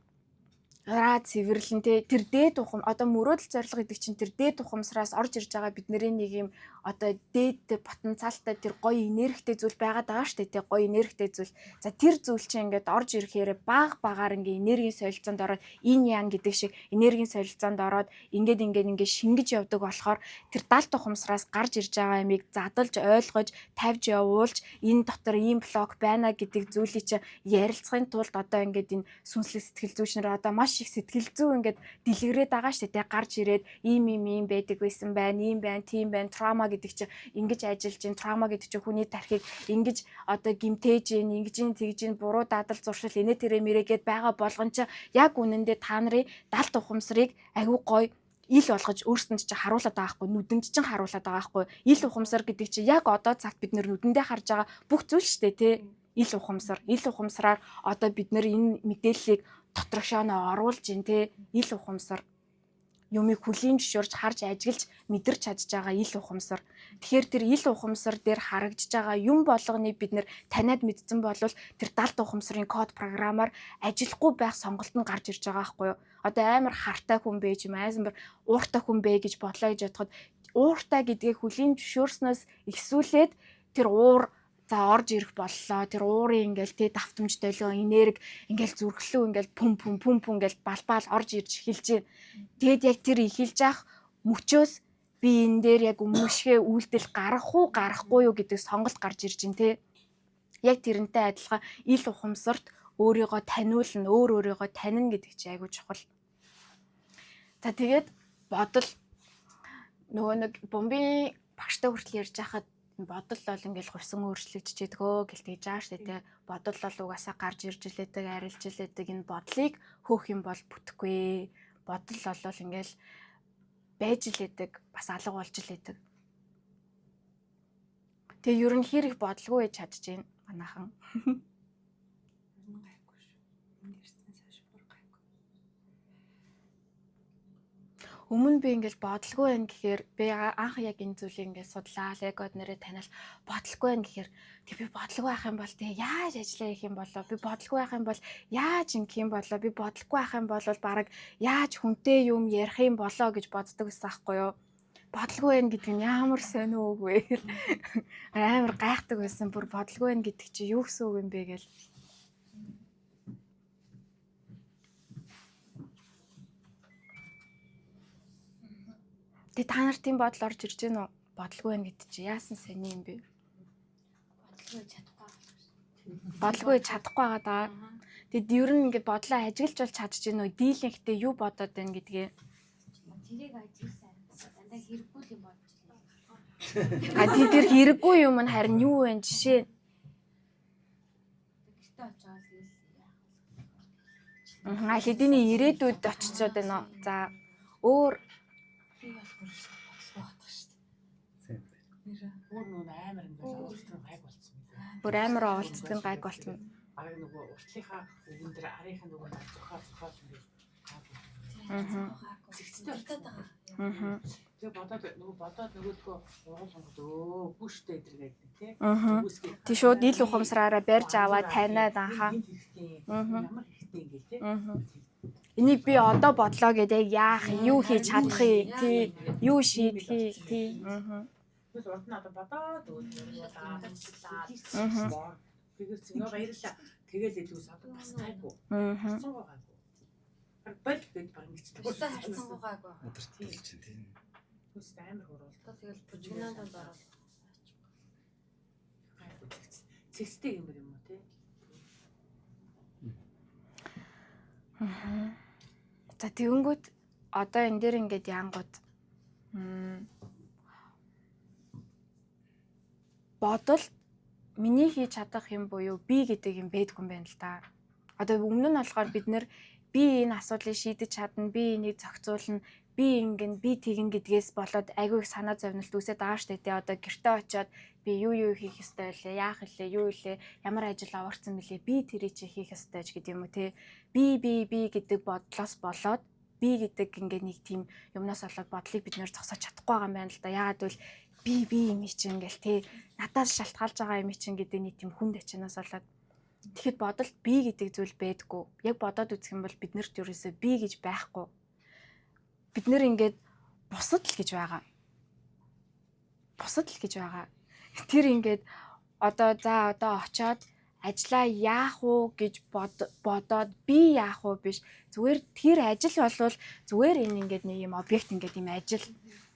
цэвэрлэн тэр дээд ухам одоо мөрөөдөл зорилго гэдэг чинь тэр дээд ухамсараас орж ирж байгаа бидний нэг юм одоо дээд потенциалтай тэр гоё энергитэй зүйл байгаад байгаа шүү дээ. Гоё энергитэй зүйл. За тэр зүйл чинь ингээд орж ирэхээр багаар ингээ энергийн солилцоонд ороод ин ян гэдэг шиг энергийн солилцоонд ороод ингээд шингэж явдаг болохоор тэр 70 ухамсараас гарч ирж байгаа ямиг задалж ойлгож тавьж явуулж энэ дотор ийм блок байна гэдэг зүйлийг чинь ярилцахын тулд одоо ингээд энэ сүнслэг сэтгэл зүйчнэр одоо маш их сэтгэл зүй ингээд дэлгэрээд байгаа шүү дээ. Гарч ирээд ийм байдаг байсан байна, ийм байна, тийм байна, траума гэдэг чинь ингэж ажиллаж ин траума гэдэг чинь хүний тархийг ингэж одоо гимтээж ин ингэж тэгж ин буруу дадал зуршил инээ тэрэ мэрэгээд байгаа болгон ч яг үнэндээ та нарын 70 ухамсарыг агүй гоё ил болгож өөрсөнд чинь харуулад байгаа хгүй нүдэнд чинь харуулад байгаа хгүй ил ухамсар гэдэг чинь яг одоо цагт бид нүдэндээ харж байгаа бүх зүйл шүү дээ тий ил ухамсараар одоо бид нэр энэ мэдээллийг доторшооноо оруулж ин тий ил ухамсар юмыг хүлийн зөвшөөрж харж ажиглаж мэдэрч чадж байгаа ил ухамсар. Тэгэхээр тэр ил ухамсар дээр харагдж байгаа юм болгоныг бид нэр таниад мэдсэн бол тэр 70 ухамсарын код програмаар ажиллахгүй байх сонголт нь гарч ирж байгаа байхгүй юу. Одоо амар хартай хүн байж юм амар ууртай хүн бэ гэж бодлоо гэж бодоход ууртай гэдгийг хүлийн зөвшөөрснөөс ихсүүлээд тэр уур за орж ирэх боллоо. Тэр уурын ингээл тэ давтамж долоо энерги ингээл зүрхлүү ингээл пүм ингээл балбаал орж ирж эхэлж байна. Тэгэд яг тэр эхэлж ах мөчөөс би энэ дээр яг өмнөшгөө үйлдэл гарах уу гарахгүй юу гэдэг сонголт гарч ирж байна те. Яг тэрнтэй адилхан ил ухамсарт өөрийгөө таниулна, өөрийгөө танина гэдэг чинь айгүй чухал. За тэгээд бодол нөгөө нэг бомбын багштай хүртэл ярьж байхад бодол бол ингээл хувьсан өөрчлөгдөж идэгөө гэл тэгж байгаа штэ тий. Бодол бол угаасаа гарч ирж илээдэг, арилж илээдэг энэ бодлыг хөөх юм бол бүтэхгүй. Бодол бол ингээл байж илээдэг, бас алга болж илээдэг. Тэгээ ер нь хэр их бодлого гэж чадж байна манайхан. Өмнө би ингээл бодлого байна гэхээр би анх яг энэ зүйлийг ингээд судлаа, легод нэрээ танил бодлого байна гэхээр тэг би бодлого байх юм бол тэг яаж ажиллаа хийх юм болоо, би бодлого байх юм бол яаж ингэх юм болоо, би бодлого байх юм бол баг яаж хүнтэй юм ярих юм болоо гэж боддог байсан байхгүй юу. Бодлого байна гэдэг нь ямар сонио үг вэ? Амар гайхдаг байсан. Бүр бодлого байна гэдэг чи юу гэсэн үг юм бэ гээл. Тэг та нар тийм бодол орж ирж байна уу? Бодлого байна гэдэг чи яасан сони юм бэ? Бодлого чадахгүй байгаа даа. Тэгэд ер нь ингээд бодлоо ажиглаж бол чадж гин үү? Дийлэнхтэй юу бодоод байна гэдгээ. Тэрийг ажигласан дандаа хэрэггүй юм бодож байна. Тэр хэрэггүй юм нь харин юу вэ? Жишээ. Гэртээ очоод тэгэл Аль хэдийн ирээдүйд очичоод байна. За өөр би болохоор бодлого батгах шүү дээ. Өөр нөгөө амар ингээд өөртөө гайг болцсон юм. бүр амар олцдог нь гайг болчихно. Араг нөгөө уртлынхаа өгөн дээр арийнхаа нөгөө зохиол ингээд зэгцтэй болчиход байгаа. Тэгээ бодоод нөгөөдгөө уугуулгад бүштэй эдэргээд тий. Тий шууд ил ухамсараараа барьж аваад таниад анхаа. Ямар хэрэгтэй ингээд тий. Энийг би одоо бодлоо гэдэг яах, юу хийж чадах юм, тий, юу шийдэх юм, тий. Тэгээс урд нь одоо бодоод өгөөд тэгээс зинөө баярлаа. Тэгэл илүү сод бас гайгүй. Хацсан гайгүй. Бол гээд баг ингэчтэй. Өөртөө хацсан гайгүй. Өдөртөлч тийм. Хүс амар хуруул. Тэгэл бүжгнээд ороод цэгцтэй юм уу тий. За тэгэнгүүт одоо энэ дээр ингээд янгууд бодол миний хийж чадах юм буюу би гэдэг юм байдгүй юм байна л да. Одоо өмнө нь болохоор бид нэр би энэ асуудлыг шийдэж чадна, би энийг зохицуулна, би ингэн би тэгин гэдгээс болоод айгүй их санаа зовнилт үүсээд байгаа штэ тий. Одоо гэртээ очиод би юу хийх ёстой вэ? Яах вэ? Юу илээ? Ямар ажил аварцсан бэлээ? Би тэрий чи хийх ёстой ч гэдэг юм уу тий. Би гэдэг бодлоос болоод би гэдэг ингээд нэг тийм юмнаас болоод бодлыг бид нэр зогсоож чадахгүй байгаа юм байна л да. Яагаад гэвэл би юм чинь ингээл тий. Надаас шалтгаалж байгаа юм чинь гэдэг нэг тийм хүнд ачаанаас болоод тэгэхэд бодолд би гэдэг зүйл байдгүй. Яг бодоод үзэх юм бол биднэрт ерөөсөө би гэж байхгүй. Бид нэр ингээд бусад л гэж байгаа. Бусад л гэж байгаа. Тэр ингээд одоо очоод ажлаа яах уу гэж бодоод би яах уу биш. Зүгээр тэр ажил болвол зүгээр энэ ингээд нэг юм объект ингээд юм ажил.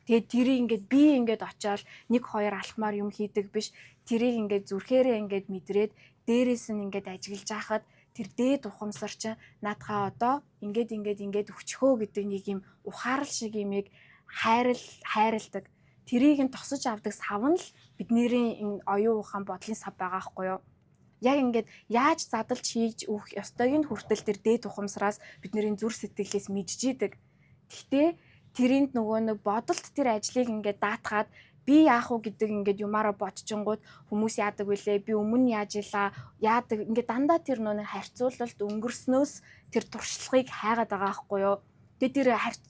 Тэгээд тэрийг ингээд би ингээд очоод 1-2 алхмаар юм хийдэг биш. Тэрийг ингээд зүрхээрээ ингээд мэдрээд дээрээс нь ингээд ажиглаж хахад тэр дээд ухамсар чинь наадхаа одоо ингээд өчхөө гэдэг нэг юм ухаарал шиг юмыг хайрладаг. Тэрийг нь тосож авдаг сав нь л бидний энэ оюун ухаан бодлын сав байгаа байхгүй юу? Яг ингээд яаж задалж хийж өгөх ёстойг нь хүртэл тэр дээд ухамсараас бидний зүр сэтгэлээс мэдж идэг. Гэхдээ тэрэнд нөгөө нэг бодолд тэр ажлыг ингээд даатгаад би яах уу гэдэг ингээд юмараа бодчихгонгууд хүмүүс яадаг вүлээ, би өмнө яаж илаа, яадаг ингээд дандаа тэр нөгөө харьцуулалт өнгөрснөөс тэр туршлагыг хайгаад байгаа байхгүй юу? Тэгээд тэр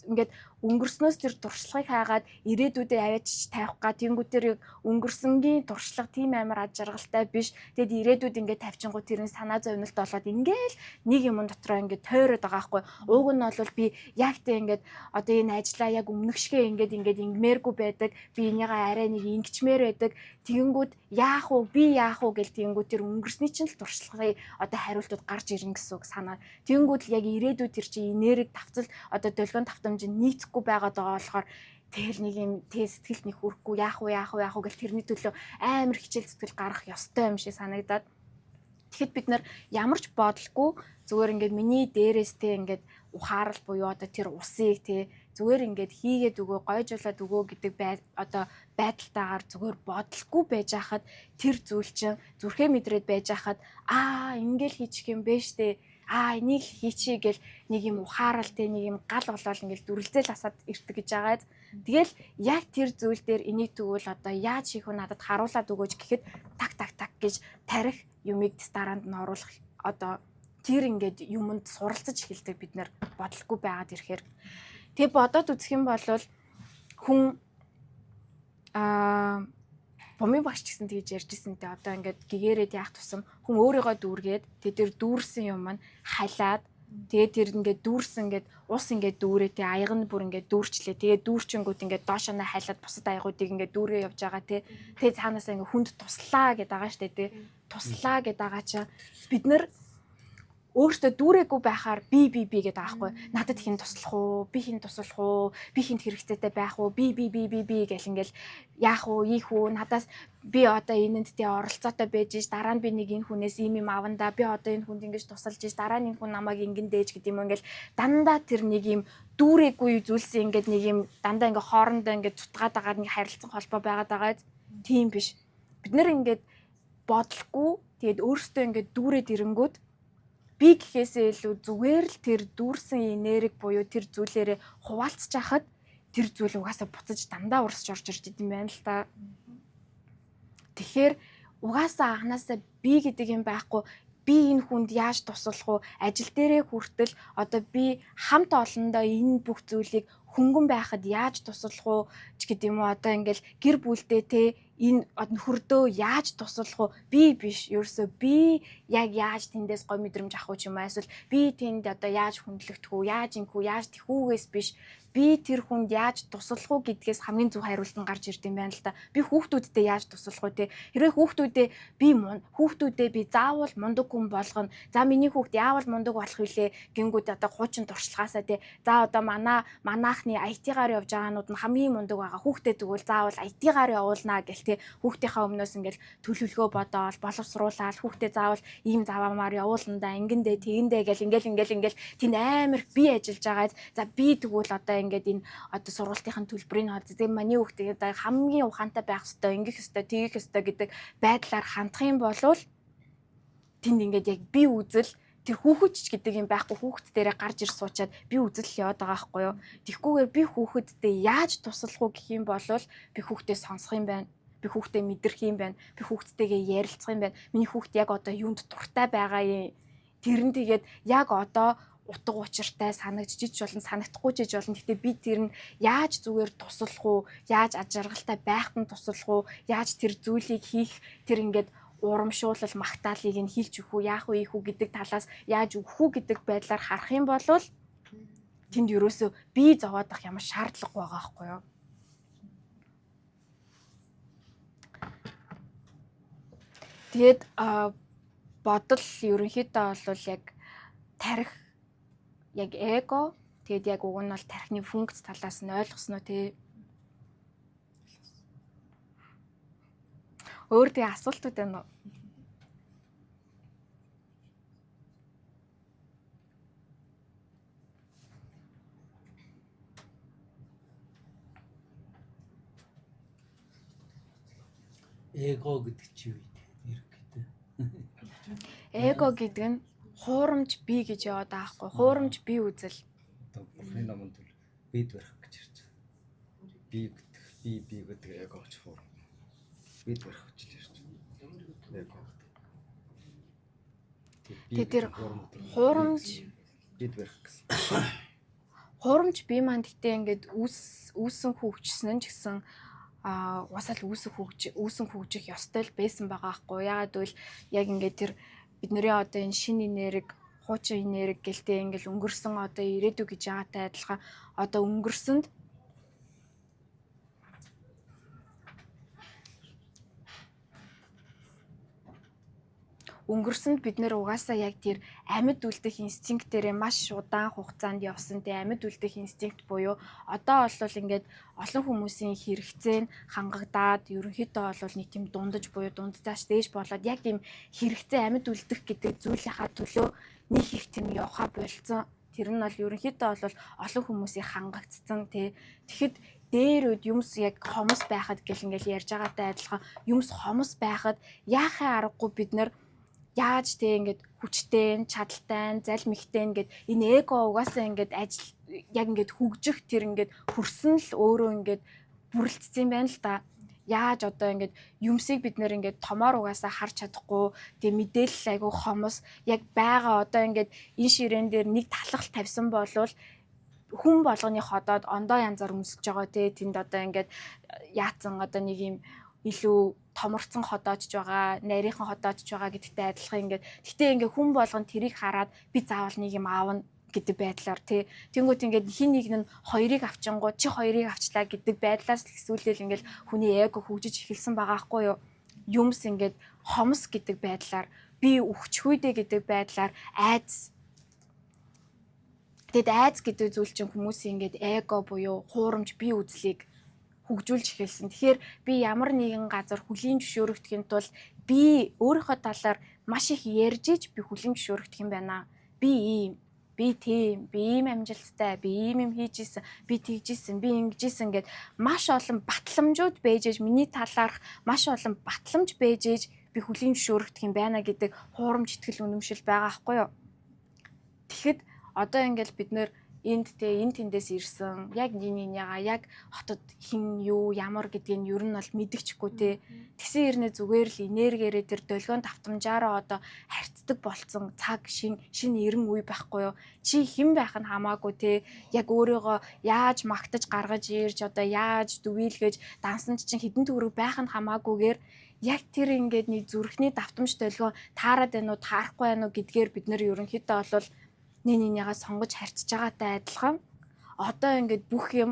ингээд өнгөрснөөс тэр туршлагыг хайгаад ирээдүйдээ аваач тавих га тэнгуүтэр өнгөрсөнгийн туршлага тийм амар аж аргалтай биш. Тэгэд ирээдүйд ингээд тавьчингууд тэрний санаа зовнилт болоод ингээл нэг юм дотроо ингээд тойроод байгаа байхгүй. Уг нь бол би ягтэй ингээд одоо энэ ажлаа яг өмнөх шигээ ингээд ингмээргүй байдаг. Би энийгээ арай нэг ингэчмээр байдаг. Тэгэнгүүт яах уу гэл тэгэнгүүт тэр өнгөрсний чинь л туршлагын одоо хариултууд гарч ирнэ гэсэн үг санаа. Тэгэнгүүт л яг ирээдүйд тэр чинь энерги тавцал одоо долгион тавтамж нийцэхгүй байгаад байгаа болохоор тэгэл нэг юм сэтгэлд нэг хүрэхгүй яах вэ гэл тэрний төлөө амар хичээл зүтгэл гаргах ёстой юм шиг санагдаад Тэгэхэд бид нар ямар ч бодлого зүгээр ингээд миний дээрээс те ингээд ухаарал буюу одоо тэр усыг те зүгээр ингээд хийгээд өгөө гойжуулаад өгөө гэдэг одоо байдалтайгаар зүгээр бодлохгүй байж хахад тэр зүйл чинь зүрхээ мэдрээд байж хахад ингээл хийчих юм бэ штэ энийг хийчихье гэл нэг юм ухаарал те нэг юм гал болол ингээл дүрлзэл асаад ирдэг гэж байгаад тэгэл яг тэр зүйл дээр энийг тэгвэл одоо яаж хийх вэ надад харуулад өгөөч гэхэд так гэж тарих юмыг дараанд нь оруулах одоо тэр ингээд юмд суралцаж эхэлдэг бид нар бодлохгүй байгаад ирэхээр тэгээ бодоод үзэх юм бол хүн бомын багш ч гэсэн тэгж ярьжсэн те одоо ингээд гэгээрээд яах тусам хүн өөрийгөө дүүргээд тэгээ тэр дүүрсэн юм маань халаад тэгээ тэр ингээд дүүрсэн ингээд ус ингээд дүүрээ те аяг нь бүр ингээд дүүрчлээ тэгээ дүүрчингүүд ингээд доошоо халаад бусад аягуудыг ингээд дүүргээ явж байгаа те тэгээ цаанаасаа ингээд хүнд туслаа гэдэг байгаа штэ те туслаа гэдэг байгаа чинь бид нар өөртөө дүүрээгүй байхаар би гэдэг аахгүй надад хин туслах уу би хин туслах уу би хинт хэрэгцээтэй байх уу би гэл ингээл яах уу ийх үү надаас би одоо энэнд тэ оролцоотой байж ш дараа нь би нэг энэ хүнээс ийм юм авандаа би одоо энэ хүнд ингэж тусалж ш дараа нь энэ хүн намайг ингэн дээж гэдэг юм ингээл дандаа тэр нэг юм дүүрээгүй зүйлсэн ингээд нэг юм дандаа ингээ хоорондоо ингээд цутгаад байгаа нэг харилцан холбоо байгаад байгаа тийм биш бид нэр ингээд бодлохгүй тэгээд өөртөө ингээд дүүрээд ирэнгүүт би гэхээсээ илүү зүгээр л тэр дүүрсэн энерги буюу тэр зүйлээрээ хуваалцж хахад тэр зүйл угаасаа буцаж дандаа урсж орж ирж идэм байна л та. Тэгэхээр угаасаа анханасаа би гэдэг юм байхгүй би энэ хүнд яаж туслах уу ажил дээрээ хүртэл одоо би хамт олондоо энэ бүх зүйлийг хөнгөн байхад яаж туслах уу ч гэдэг юм уу одоо ингээл гэр бүлдээ те энэ нөхөрдөө яаж туслах уу би биш ерөөсөө би яг яаж тэндээс гой мэдрэмж авах уу ч юм аа эсвэл би тэнд одоо яаж хүндлэгдэх үү яаж ингэв яаж тэхүүгээс биш би тэр хүнд яаж туслах уу гэдгээс хамгийн зөв хариулт нь гарч ирд юм байна л да. Би хүүхдүүдтэй яаж туслах уу те. Хэрвээ хүүхдүүдээ би заавал мундаг хүн болгоно. За миний хүүхд яавал мундаг болох вүлээ гингүүд одоо хуучин туршлагаасаа те. За одоо манайхны IT-гаар явж байгаанууд нь хамгийн мундаг байгаа. Хүүхдээ тэгвэл заавал IT-гаар явуулнаа гэл те. Хүүхдийнхаа өмнөөс ингээл төлөвлөгөө бодоол боловсруулаад хүүхдээ заавал ийм заваамаар явуулна да. Ингэндээ тэгэндээ гэл ингээл тэнд амар би ажиллаж байгаа. За би тэгвэл одоо ингээд энэ одоо сургалтын төлбөрийн тэгээ маний хүүхдээ хамгийн ухаантай байх ёстой, ингэх ёстой, тэгэх ёстой гэдэг байдлаар хандах юм бол тэнд ингээд яг би үзэл тэр хүүхэдч гэдэг юм байхгүй хүүхэд дээрээ гарч ир суучаад би үзэл яваад байгаа байхгүй юу. Тэгхгүйгээр би хүүхэдтэй яаж туслах уу гэх юм бол би хүүхдээ сонсох юм байна. Би хүүхдээ мэдрэх юм байна. Би хүүхдтэйгээ ярилцах юм байна. Миний хүүхд яг одоо юунд дуртай байгаа юм. Тэр нь тэгээд яг одоо утга учиртай санагдчих болно санагдахгүй ч болно. Гэхдээ би тэр нь яаж зүгээр туслах уу, яаж ажиргалтай байхад нь туслах уу, яаж тэр зүйлийг хийх тэр ингээд урамшуулал магтаалыг нь хийлж өгөх үү, яах вэ, ийх үү гэдэг талаас яаж өгөх үү гэдэг байдлаар харах юм бол тэнд ерөөсөө би зовоодох ямар шаардлагагүй байгаа байхгүй юу. Тэгээд бодол ерөнхийдөө бол яг тарих яг эго тэгээд яг уг нь бол тархины функц талаас нь ойлгосноо тий. Өөр тий асуултууд байна уу? Эго гэдэг чи юу вэ? Ерөнхийдөө. Эго гэдэг нь хуурамч би гэж яваад байгаа хгүй. Хуурамч би үзэл. Одоо бурхны номонд бид барих гэж ярьж байгаа. Би гэдэг эгоч хурам. Бид барих гэж ярьж байгаа. Эго. Тэр хуурамч бид барих гэсэн. Хуурамч би маань гэтээ ингээд үүсэн хөгжсөн нь ч гэсэн уусаал үүсэн хөгжих ёстой л байсан байгаа хгүй. Ягаад гэвэл яг ингээд тэр бидний одоо энэ шинэ энерги, хуучин энерги гэлтэй ингээл өнгөрсөн одоо ирээдүй гэж байгаатай адилхан одоо өнгөрсөнд өнгөрсөнд бид нэр угаасаа яг тэр амьд үлдэх инстинктээрээ маш удаан хугацаанд явсан те амьд үлдэх инстинкт буюу одоо бол ингээд олон хүмүүсийн хэрэгцээ нь хангагдаад ерөнхийдөө бол нэг тийм дундаж буюу дундцааш дээж болоод яг ийм хэрэгцээ амьд үлдэх гэдэг зүйлийнхаа төлөө нэг их тийм явха болцсон. Тэр нь бол ерөнхийдөө бол олон хүмүүсийн хангагдсан те. Тэгэхэд дээр үед юмс яг хомос байхад гэл ингээл ярьж байгаатай адилхан юмс хомос байхад яахын аргагүй бид нар яаж те ингээд хүчтэй, чадaltaй, залмигтэй ингээд энэ эго угаасаа ингээд ажил яг ингээд хөгжих тэр ингээд хүрсэн л өөрөө ингээд бүрлдсэн байна л да. Яаж одоо ингээд юмсыг бид нэр ингээд томоор угаасаа харж чадахгүй тэгээ мэдээлэл айгу хомос яг байгаа одоо ингээд энэ ширээн дээр нэг талхал тавьсан болвол хүн болгоны ходоод ондоо янзаар өмсөж байгаа те тэнд одоо ингээд яатсан одоо нэг юм илүү томорцсон ходоочж байгаа, нарийнхан ходоочж байгаа гэдэгтэй адилхан ингээд гэтээ ингээд хүн болгон тэрийг хараад би заавал нэг юм аавна гэдэг байдлаар те тэнгуут ингээд хин нэг нь хоёрыг авчингууд чи хоёрыг авчлаа гэдэг байдлаас хэсүүлэл ингээд хүний эго хөгжиж эхэлсэн байгаа хгүй юу юмс ингээд хомс гэдэг байдлаар би өгчхүйдэ гэдэг байдлаар айц тэгэд айц гэдэг зүйл чинь хүмүүсийн ингээд эго буюу хуурамч бие үзлийг хөгжүүлж эхэлсэн. Тэгэхээр би ямар нэгэн газар хүлийн зөвшөөрөгдөхийн тулд би өөрийнхөө талаар маш их ярьж иж би хүлийн зөвшөөрөгдөх юм байна. Би ийм, би тийм, би ийм амжилттай, би ийм юм хийжсэн, би тэгжсэн, би ингэжсэн гэд маш олон батламжууд байж иж миний талаарх маш олон батламж байж иж би хүлийн зөвшөөрөгдөх юм байна гэдэг хуурамч итгэл үнэмшил байгаа аахгүй юу. Тэгэхэд одоо ингээд бид нэр энд тэндээс ирсэн яг нинийгаа яг хотод хин юу ямар гэдгийг нь ер нь бол мэдчихгүй те тэгсэн ирнэ зүгээр л энергиэрээ тэр долгион давтамжаараа одоо харьцдаг болцсон цаг шин эрен үе байхгүй юу чи хэн байх нь хамаагүй те яг өөрийгөө яаж магтаж гаргаж ирж одоо яаж дүвийлгэж дансанд чинь хідэн төгрөг байх нь хамаагүйгээр яг тэр ингээд нэг зүрхний давтамж долгион таарад байна уу таарахгүй байна уу гэдгээр бид нэр ерөнхийдөө бол нинийгаа сонгож харьцаж байгаатай адилхан одоо ингээд бүх юм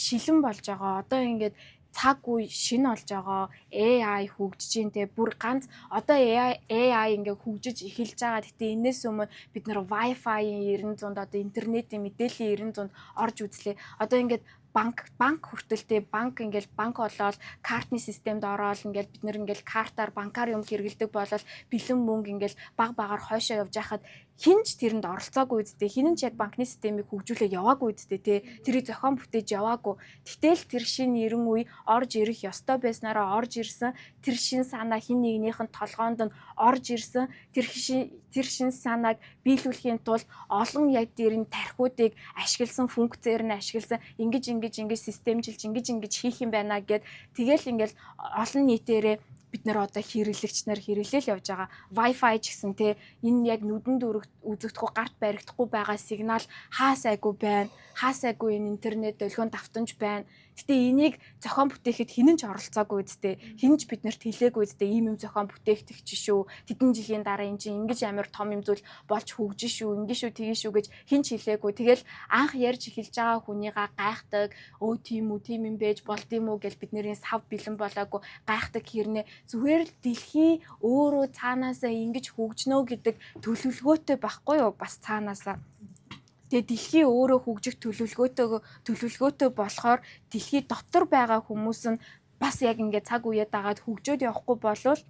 шилэн болж байгаа. Одоо ингээд цаг үе шинэ болж байгаа. AI хөгжиж ин тэ бүр ганц одоо AI ингээд хөгжиж эхэлж байгаа. Гэтэ энэс өмнө бид нэр Wi-Fi-ийн 900 одоо интернетийн мэдээллийн 900 орж үзлээ. Одоо ингээд банк хүртэлтэй банк ингээл банк болоод картны системд ороод ингээл бид нэр ингээл картаар банкар юм хэрэгэлдэг болол бэлэн мөнгө ингээл багаар хойшоо явж байхад хинч тэрэнд оролцоогүй үсттэй хинэн ч яг банкны системийг хөгжүүлээ яваагүй үсттэй те тэрийг зохион бүтээж яваагүй гэтэл тэр шинэ эрен үе орж ирэх ёстой байснараа орж ирсэн тэр шинэ санаа хин нэгнийх нь толгоонд нь орж ирсэн тэр шинэ санааг биелүүлэхийн тулд олон яг дэрийн тархиудыг ашигласан функцээр нь ашигласан ингэж системжилж ингэж хийх юм байна гэд тэгэл ингээл олон нийтээрээ бид нэр одоо хэрэглэгчнэр хэрэглээл явж байгаа Wi-Fi ч гэсэн те энэ яг нүдэн дүрэгт үзэгдэхгүй гарт баригдахгүй байгаа сигнал хаасайгүй байна хаасайгүй энэ интернет долгион давтамж байна гэтэ энийг зохион бүтээхэд хинэн ч оролцоогүй үсттэй хинж биднэрт хэлээгүй үсттэй ийм юм зохион бүтээгдэх ч шүү тэдэн жилийн дараа энэ чинь ингэж амар том юм зүйл болж хөгжин шүү ингэ шүү тгий шүү гэж хинч хэлээгүй тэгэл анх ярьж эхэлж байгаа хүнийгаа гайхдаг өө тийм юм байж болд юм уу гэж бидний сав бэлэн болоогүй гайхдаг хэрнээ зүгээр л дэлхий өөрөө цаанаасаа ингэж хөгжнөө гэдэг төлөвлөгөөтэй байхгүй юу бас цаанаасаа тэгээ дэлхий өөрөө хөгжих төлөвлөгөөтэй болохоор дэлхий дотор байгаа хүмүүс нь бас яг ингээд цаг үеэ дагаад хөгжөөд явахгүй болвол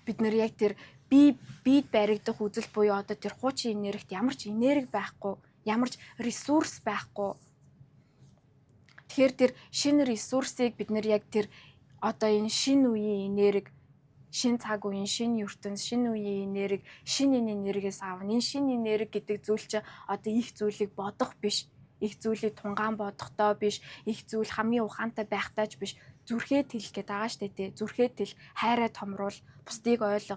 бид нэр яг тэр бид баригдах үзэл буюу одоо тэр хуучин энергит ямар ч энерги байхгүй ямар ч ресурс байхгүй тэгэхээр тэр шинэ ресурсыг бид нэр яг тэр одоо энэ шинэ үеийн энерги шинэ цаг үеийн шинэ ертөнц шинэ үеийн энерги шинэ энергиээс аавна энэ шинэ энерги гэдэг зүйл чинь одоо их зүйлийг бодох биш их зүйлийг тунгаан бодохдоо биш их зүйл хамгийн ухаантай байхтайч биш зүрхээ тэлэх гэдэг байгаа штэ тий зүрхээ тэл хайраа томруул бусдыг ойлго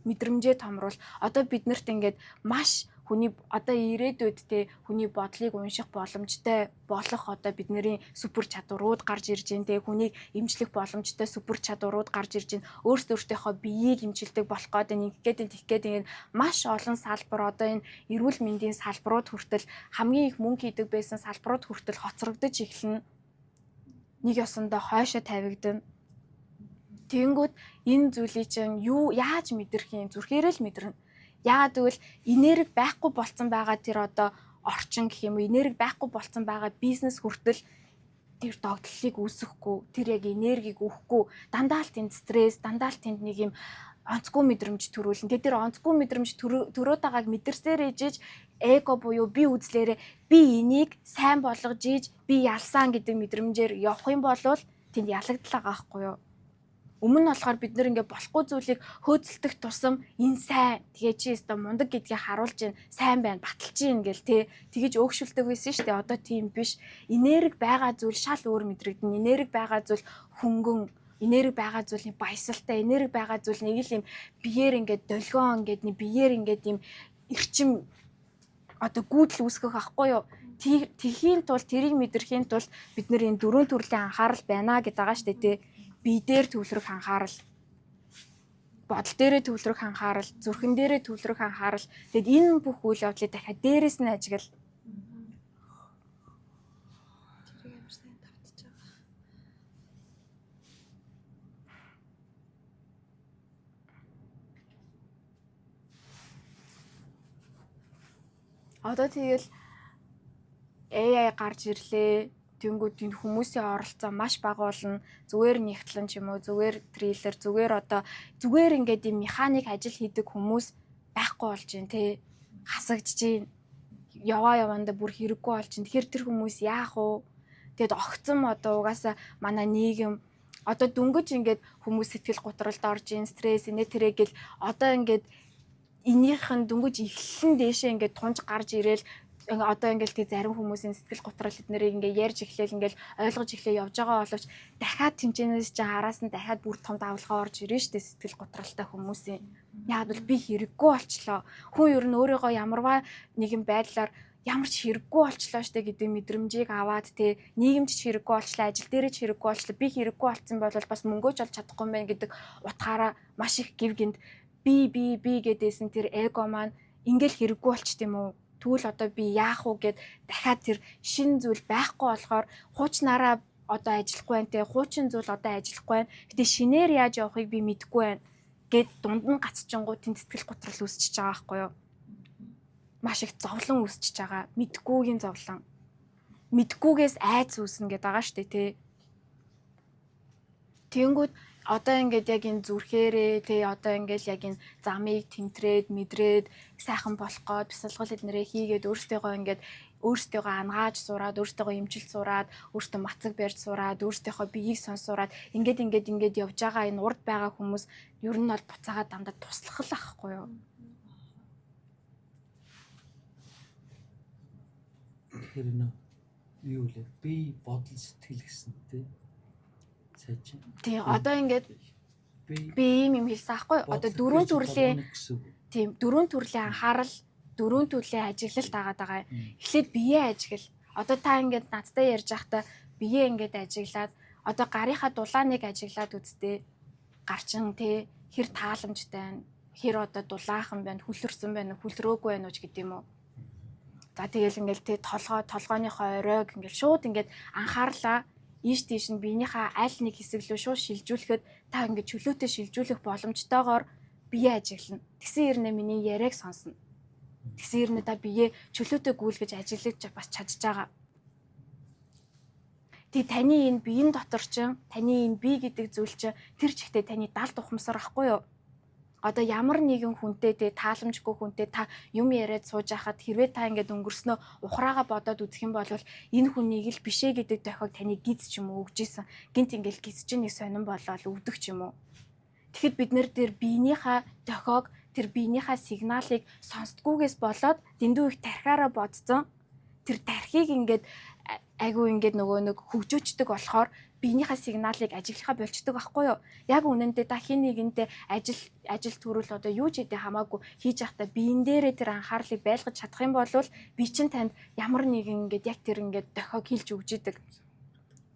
мэдрэмжээ томруул одоо биднэрт ингээд маш хүний одоо ирээдүйд те хүний бодлыг унших боломжтой болох одоо бидний супер чадварууд гарч ирж байна те хүнийг эмчлэх боломжтой супер чадварууд гарч ирж байна өөртөөртөөхөө биеийг эмчилдэг болох гэдэг нэг маш олон салбар одоо энэ эрүүл мэндийн салбарууд хүртэл хамгийн их мөнгө хийдэг байсан салбарууд хүртэл хоцрогдож эхэлнэ нэг ёсондоо хойшоо тавигдана Тэгэнгүүт энэ зүйлийг чинь юу яаж мэдэрх юм зүрхээрээ л мэдэрнэ. Яагаад гэвэл энерги байхгүй болцсон байгаа тэр одоо орчин гэх юм уу энерги байхгүй болцсон байгаа бизнес хүртэл тэр догтлолыг үүсэхгүй тэр яг энергийг өгөхгүй дандаа л тэнд стресс дандаа л тэнд нэг юм онцгүй мэдрэмж төрүүлнэ. Тэр онцгүй мэдрэмж төрөөд байгааг мэдэрсээр ээжиж эго буюу би үзлээрээ би энийг сайн болгож ийж би ялсан гэдэг мэдрэмжээр явах юм бол тэнд ялагдал байгаа байхгүй юу? Өмнө нь болохоор бид нэр ингээ болохгүй зүйлийг хөөцөлдөх тусам энэ сайн тэгээ чи өстө мундаг гэдгийг харуулж гин сайн байна баталж гин гэл тэгэж өөгшүүлдэг байсан шүү дээ. Одоо тийм биш. Энерги байгаа зүйл шал өөр мэдрэгдэн. Энерги байгаа зүйл хөнгөн, энерги байгаа зүйл баясгалтай, энерги байгаа зүйл нэг л юм биеэр ингээ долгион ингээд нэг биеэр ингээд юм эрчим одоо гүйдэл үүсгэх ахгүй юу? Тэхийн тул тэрийг мэдрэхийн тулд бид нэр энэ дөрвөн төрлийн анхаарал байна гэдэг байгаа шүү дээ тий. Бие дээр төвлөрөх анхаарал, бодол дээрээ төвлөрөх анхаарал, зүрхэн дээрээ төвлөрөх анхаарал. Тэгэд энэ бүх үйл явдлыг дахиад дээрээс нь ажиглал. Тэр ямар сайн тавтаж байгаа. Одоо тэгэл AI гарч ирлээ. Тэнгүүд энэ хүмүүсийн оролцоо маш бага болно. Зүгээр нэгтлэн ч юм уу, зүгээр трейлер, зүгээр одоо зүгээр ингээд юм механик ажил хийдэг хүмүүс байхгүй болж байна те. Хасагдж байна. Явандаа бүр хэрэггүй болж байна. Тэгэхээр тэр хүмүүс яах вэ? Тэгэд огцом одоо угаасаа манай нийгэм одоо дүнгэж ингээд хүмүүс сэтгэл готролд орж ийн, стресс, инээ тэрэг гэл одоо ингээд энийхэн дүнгэж эхлэн дээшээ ингээд тунж гарч ирээл одоо ингээл тий зарим хүмүүсийн сэтгэл готрол эднэрийг ингээ ярьж эхлээл ингээл ойлгож эхлэе явж байгаа боловч дахиад тэмчээнээс чи араас нь дахиад бүр том давлгаа орж ирнэ штэ сэтгэл готролтой хүмүүсийн. Яг бол би хэрэггүй болчлоо. Хүн ер нь өөрийгөө ямарваа нэгэн байдлаар ямар ч хэрэггүй болчлоо штэ гэдэг мэдрэмжийг аваад тий нийгэмд ч хэрэггүй болчлоо, ажил дээр ч хэрэггүй болчлоо, би хэрэггүй болцсон бол бас мөнгөж олж чадахгүй юм байна гэдэг утгаараа маш их гів гинт би гэдээсэн тэр эго маань ингээл хэрэггүй болчт юм уу? Тэгвэл одоо би яах вэ гэд дахиад тэр шин зүйл байхгүй болохоор хуучнараа одоо ажиллахгүй байна те хуучин зүйл одоо ажиллахгүй байна. Гэтэ шинээр яаж явахыг би мэдэхгүй байна гэд дунд нь гацчихгоо тэнд сэтгэл готрол үүсчихэж байгаа байхгүй юу? Маш их зовлон үүсчихэж байгаа. Мэдхгүйгийн зовлон. Мэдхгүйгээс айц үүснэ гэдэг байгаа шүү дээ те. Тэнгүүд одоо ингээд яг энэ зүрхээрээ тий одоо ингээд яг энэ замыг тэмтрээд мэдрээд сайхан болох гээд бясалгал эднэрээ хийгээд өөртөөгөө ингээд өөртөөгөө ангааж сураад өөртөөгөө имжилж сураад өөртөө мацаг барьж сураад өөртөөхөө биеийг сонсураад ингээд явж байгаа энэ урд байгаа хүмүүс ер нь бол буцаагаа дандаа туслах л ахгүй юу? Тэр нөө юу лээ би бодол сэтгэл гэсэн тий тий одоо ингээд би юм хэлсэн аахгүй одоо дөрвөн төрлийн тийм дөрвөн төрлийн анхаарал дөрвөн төрлийн ажиглалт байгаа. Эхлээд биеэ ажиглал. Одоо та ингээд надтай ярьж байхдаа биеэ ингээд ажиглаад одоо гарынхаа дулааныг ажиглаад үзтээ. Гарчин тий хэр тааламжтай байна. Хэр одоо дулаахан байна, хүлэрсэн байна, хүлрөөгүй байна уу гэдэг юм уу? За тэгэл ингээд тий толгойнхоо оройг ингээд шууд ингээд анхаарлаа ийш тийш нь биенийхээ аль нэг хэсэг рүү шууд шилжүүлэхэд та ингээд чөлөөтэй шилжүүлэх боломжтойгоор бие ажиглана. Тэгсэн хэрнээ миний яриаг сонсно. Тэгсэн хэрнээ та бие чөлөөтэй гүйлгэж ажиглаж бас чадж байгаа. Тэг таны энэ биеийн дотор чинь таны энэ бие гэдэг зүйл чинь тэр чигтээ таны далд ухамсар ахгүй юу? Одоо ямар нэгэн хүнтэй тэ тааламжгүй хүнтэй та юм яриад сууж байхад хэрвээ та ингээд өнгөрснөө ухраагаа бодоод үзэх юм бол энэ хүнийг л бишээ гэдэг дохиог таны гиз ч юм уу өгж исэн. Гинт ингээд гиз чинь нэг сонирн болоод өвдөх ч юм уу. Тэгэхэд бид нэр тэр биенийхээ дохиог тэр биенийхээ сигналыг сонсдгүйгээс болоод дэндүү их тархиараа бодцсон. Тэр тархийг ингээд айгу ингээд нөгөө нэг хөгжөөчдөг болохоор биенийхээ сигналыг ажиглахаа болчдөг байхгүй юу? Яг үнэндээ та хин нэгэнтэй ажил төрөл одоо юу ч хэдий хамаагүй хийж явахдаа биен дээрээ тэр анхаарлыг байлгаж чадах юм бол би чинь танд ямар нэгэн ингээд яг тэр ингээд дохиог хэлж өгж идэг.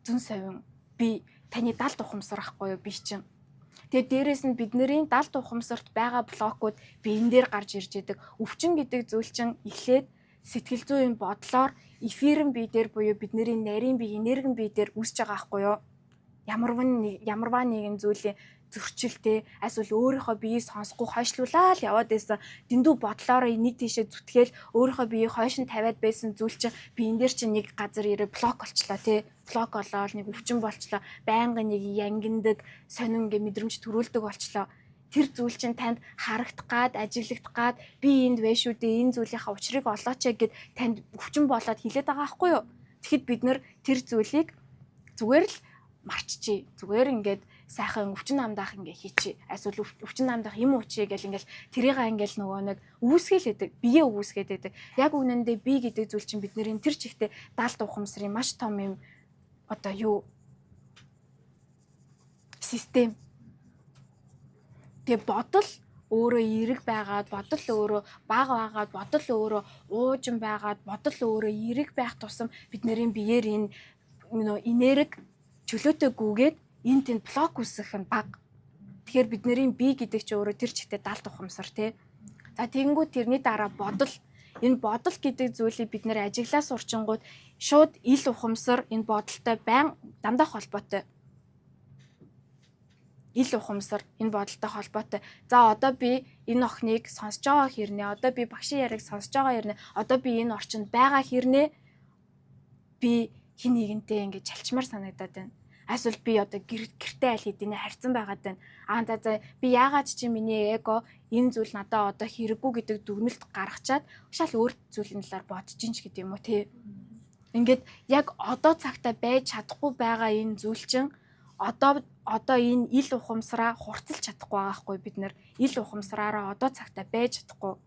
Зүн совин би таны далд ухамсар ахгүй юу би чинь. Тэгээд дээрэс нь бидний далд ухамсарт байгаа блокууд биен дээр гарч ирж идэг. Өвчин гэдэг зүйл чинь эхлээд сэтгэл зүйн бодлоор эфирэн бие дээр буюу бидний нарийн бие, энергийн бие дээр үүсэж байгаа байхгүй юу? Ямарваа нэгэн зүйлийн зөрчилтэй эсвэл өөрийнхөө биеийг сонсохгүй хойшлуулаад яваад байсан дэндүү бодлоороо энийг тийшээ зүтгээл өөрийнхөө биеийг хойш нь тавиад байсан зүйл чинь би энэ дээр чинь нэг газар ирээ блок болчлоо тий блок болоод нэг өвчин болчлоо байнгын нэг янгиндаг сонин ингээ мэдрэмж төрүүлдэг болчлоо тэр зүйл чинь танд харагдах гад ажиглагдах гад би энд вэ шүү дээ энэ зүйлийнхаа учрыг олооч гэд танд өвчин болоод хилээд байгаа байхгүй юу тэгэхэд бид нэр тэр зүйлийг зүгээр л марччихъя зүгээр ингээд сайхан өвчин намдаах ингээ хийчихье эсвэл өвчин намдаах юм уучи гэл ингээл тэрийг ингээл нөгөө нэг үүсгэлээдэг бие үүсгээд байдаг яг үнэндээ би гэдэг зүйл чинь бидний тэр чигтээ даалт ухамсарын маш том юм одоо юу систем тэгээ бодол өөрөө эерэг байгаад бодол өөрөө бага байгаад бодол өөрөө уужин байгаад бодол өөрөө эерэг байх тусам бидний биеэр энэ энерги чөлөөтэй гүгээд энэ тэнд блок үүсэх нь бага. Тэгэхээр бидний бие гэдэг чинь өөрөө тэр чигтээ даалт ухамсар тий. За тэгэнгүүт тэрний дараа бодол энэ бодол гэдэг зүйлийг бид нэр ажиглаа сурчингууд шууд ил ухамсар энэ бодолтой дандаа холбоотой. Ил ухамсар энэ бодолтой холбоотой. За одоо би энэ охиныг сонсож байгаа хэрнээ, одоо би багшийн яриаг сонсож байгаа хэрнээ, одоо би энэ орчинд байгаа хэрнээ би хин нэгэнтэй ингэж чалчмаар санагдаад байна. Эсвэл би одоо гэртээ аль хэдийнэ харьцан байгаад байна. За би яагаад чи миний эго энэ зүйл надад одоо хэрэггүй гэдэг дүгнэлт гаргачаад шал өөр зүйлийн талаар бодож ин ч гэдэг юм уу тий. Ингээд яг одоо цагтаа байж чадахгүй байгаа энэ зүйл чинь одоо энэ ил ухамсараа хурцлж чадахгүй байгаа хгүй бид нэр ил ухамсараараа одоо цагтаа байж чадахгүй.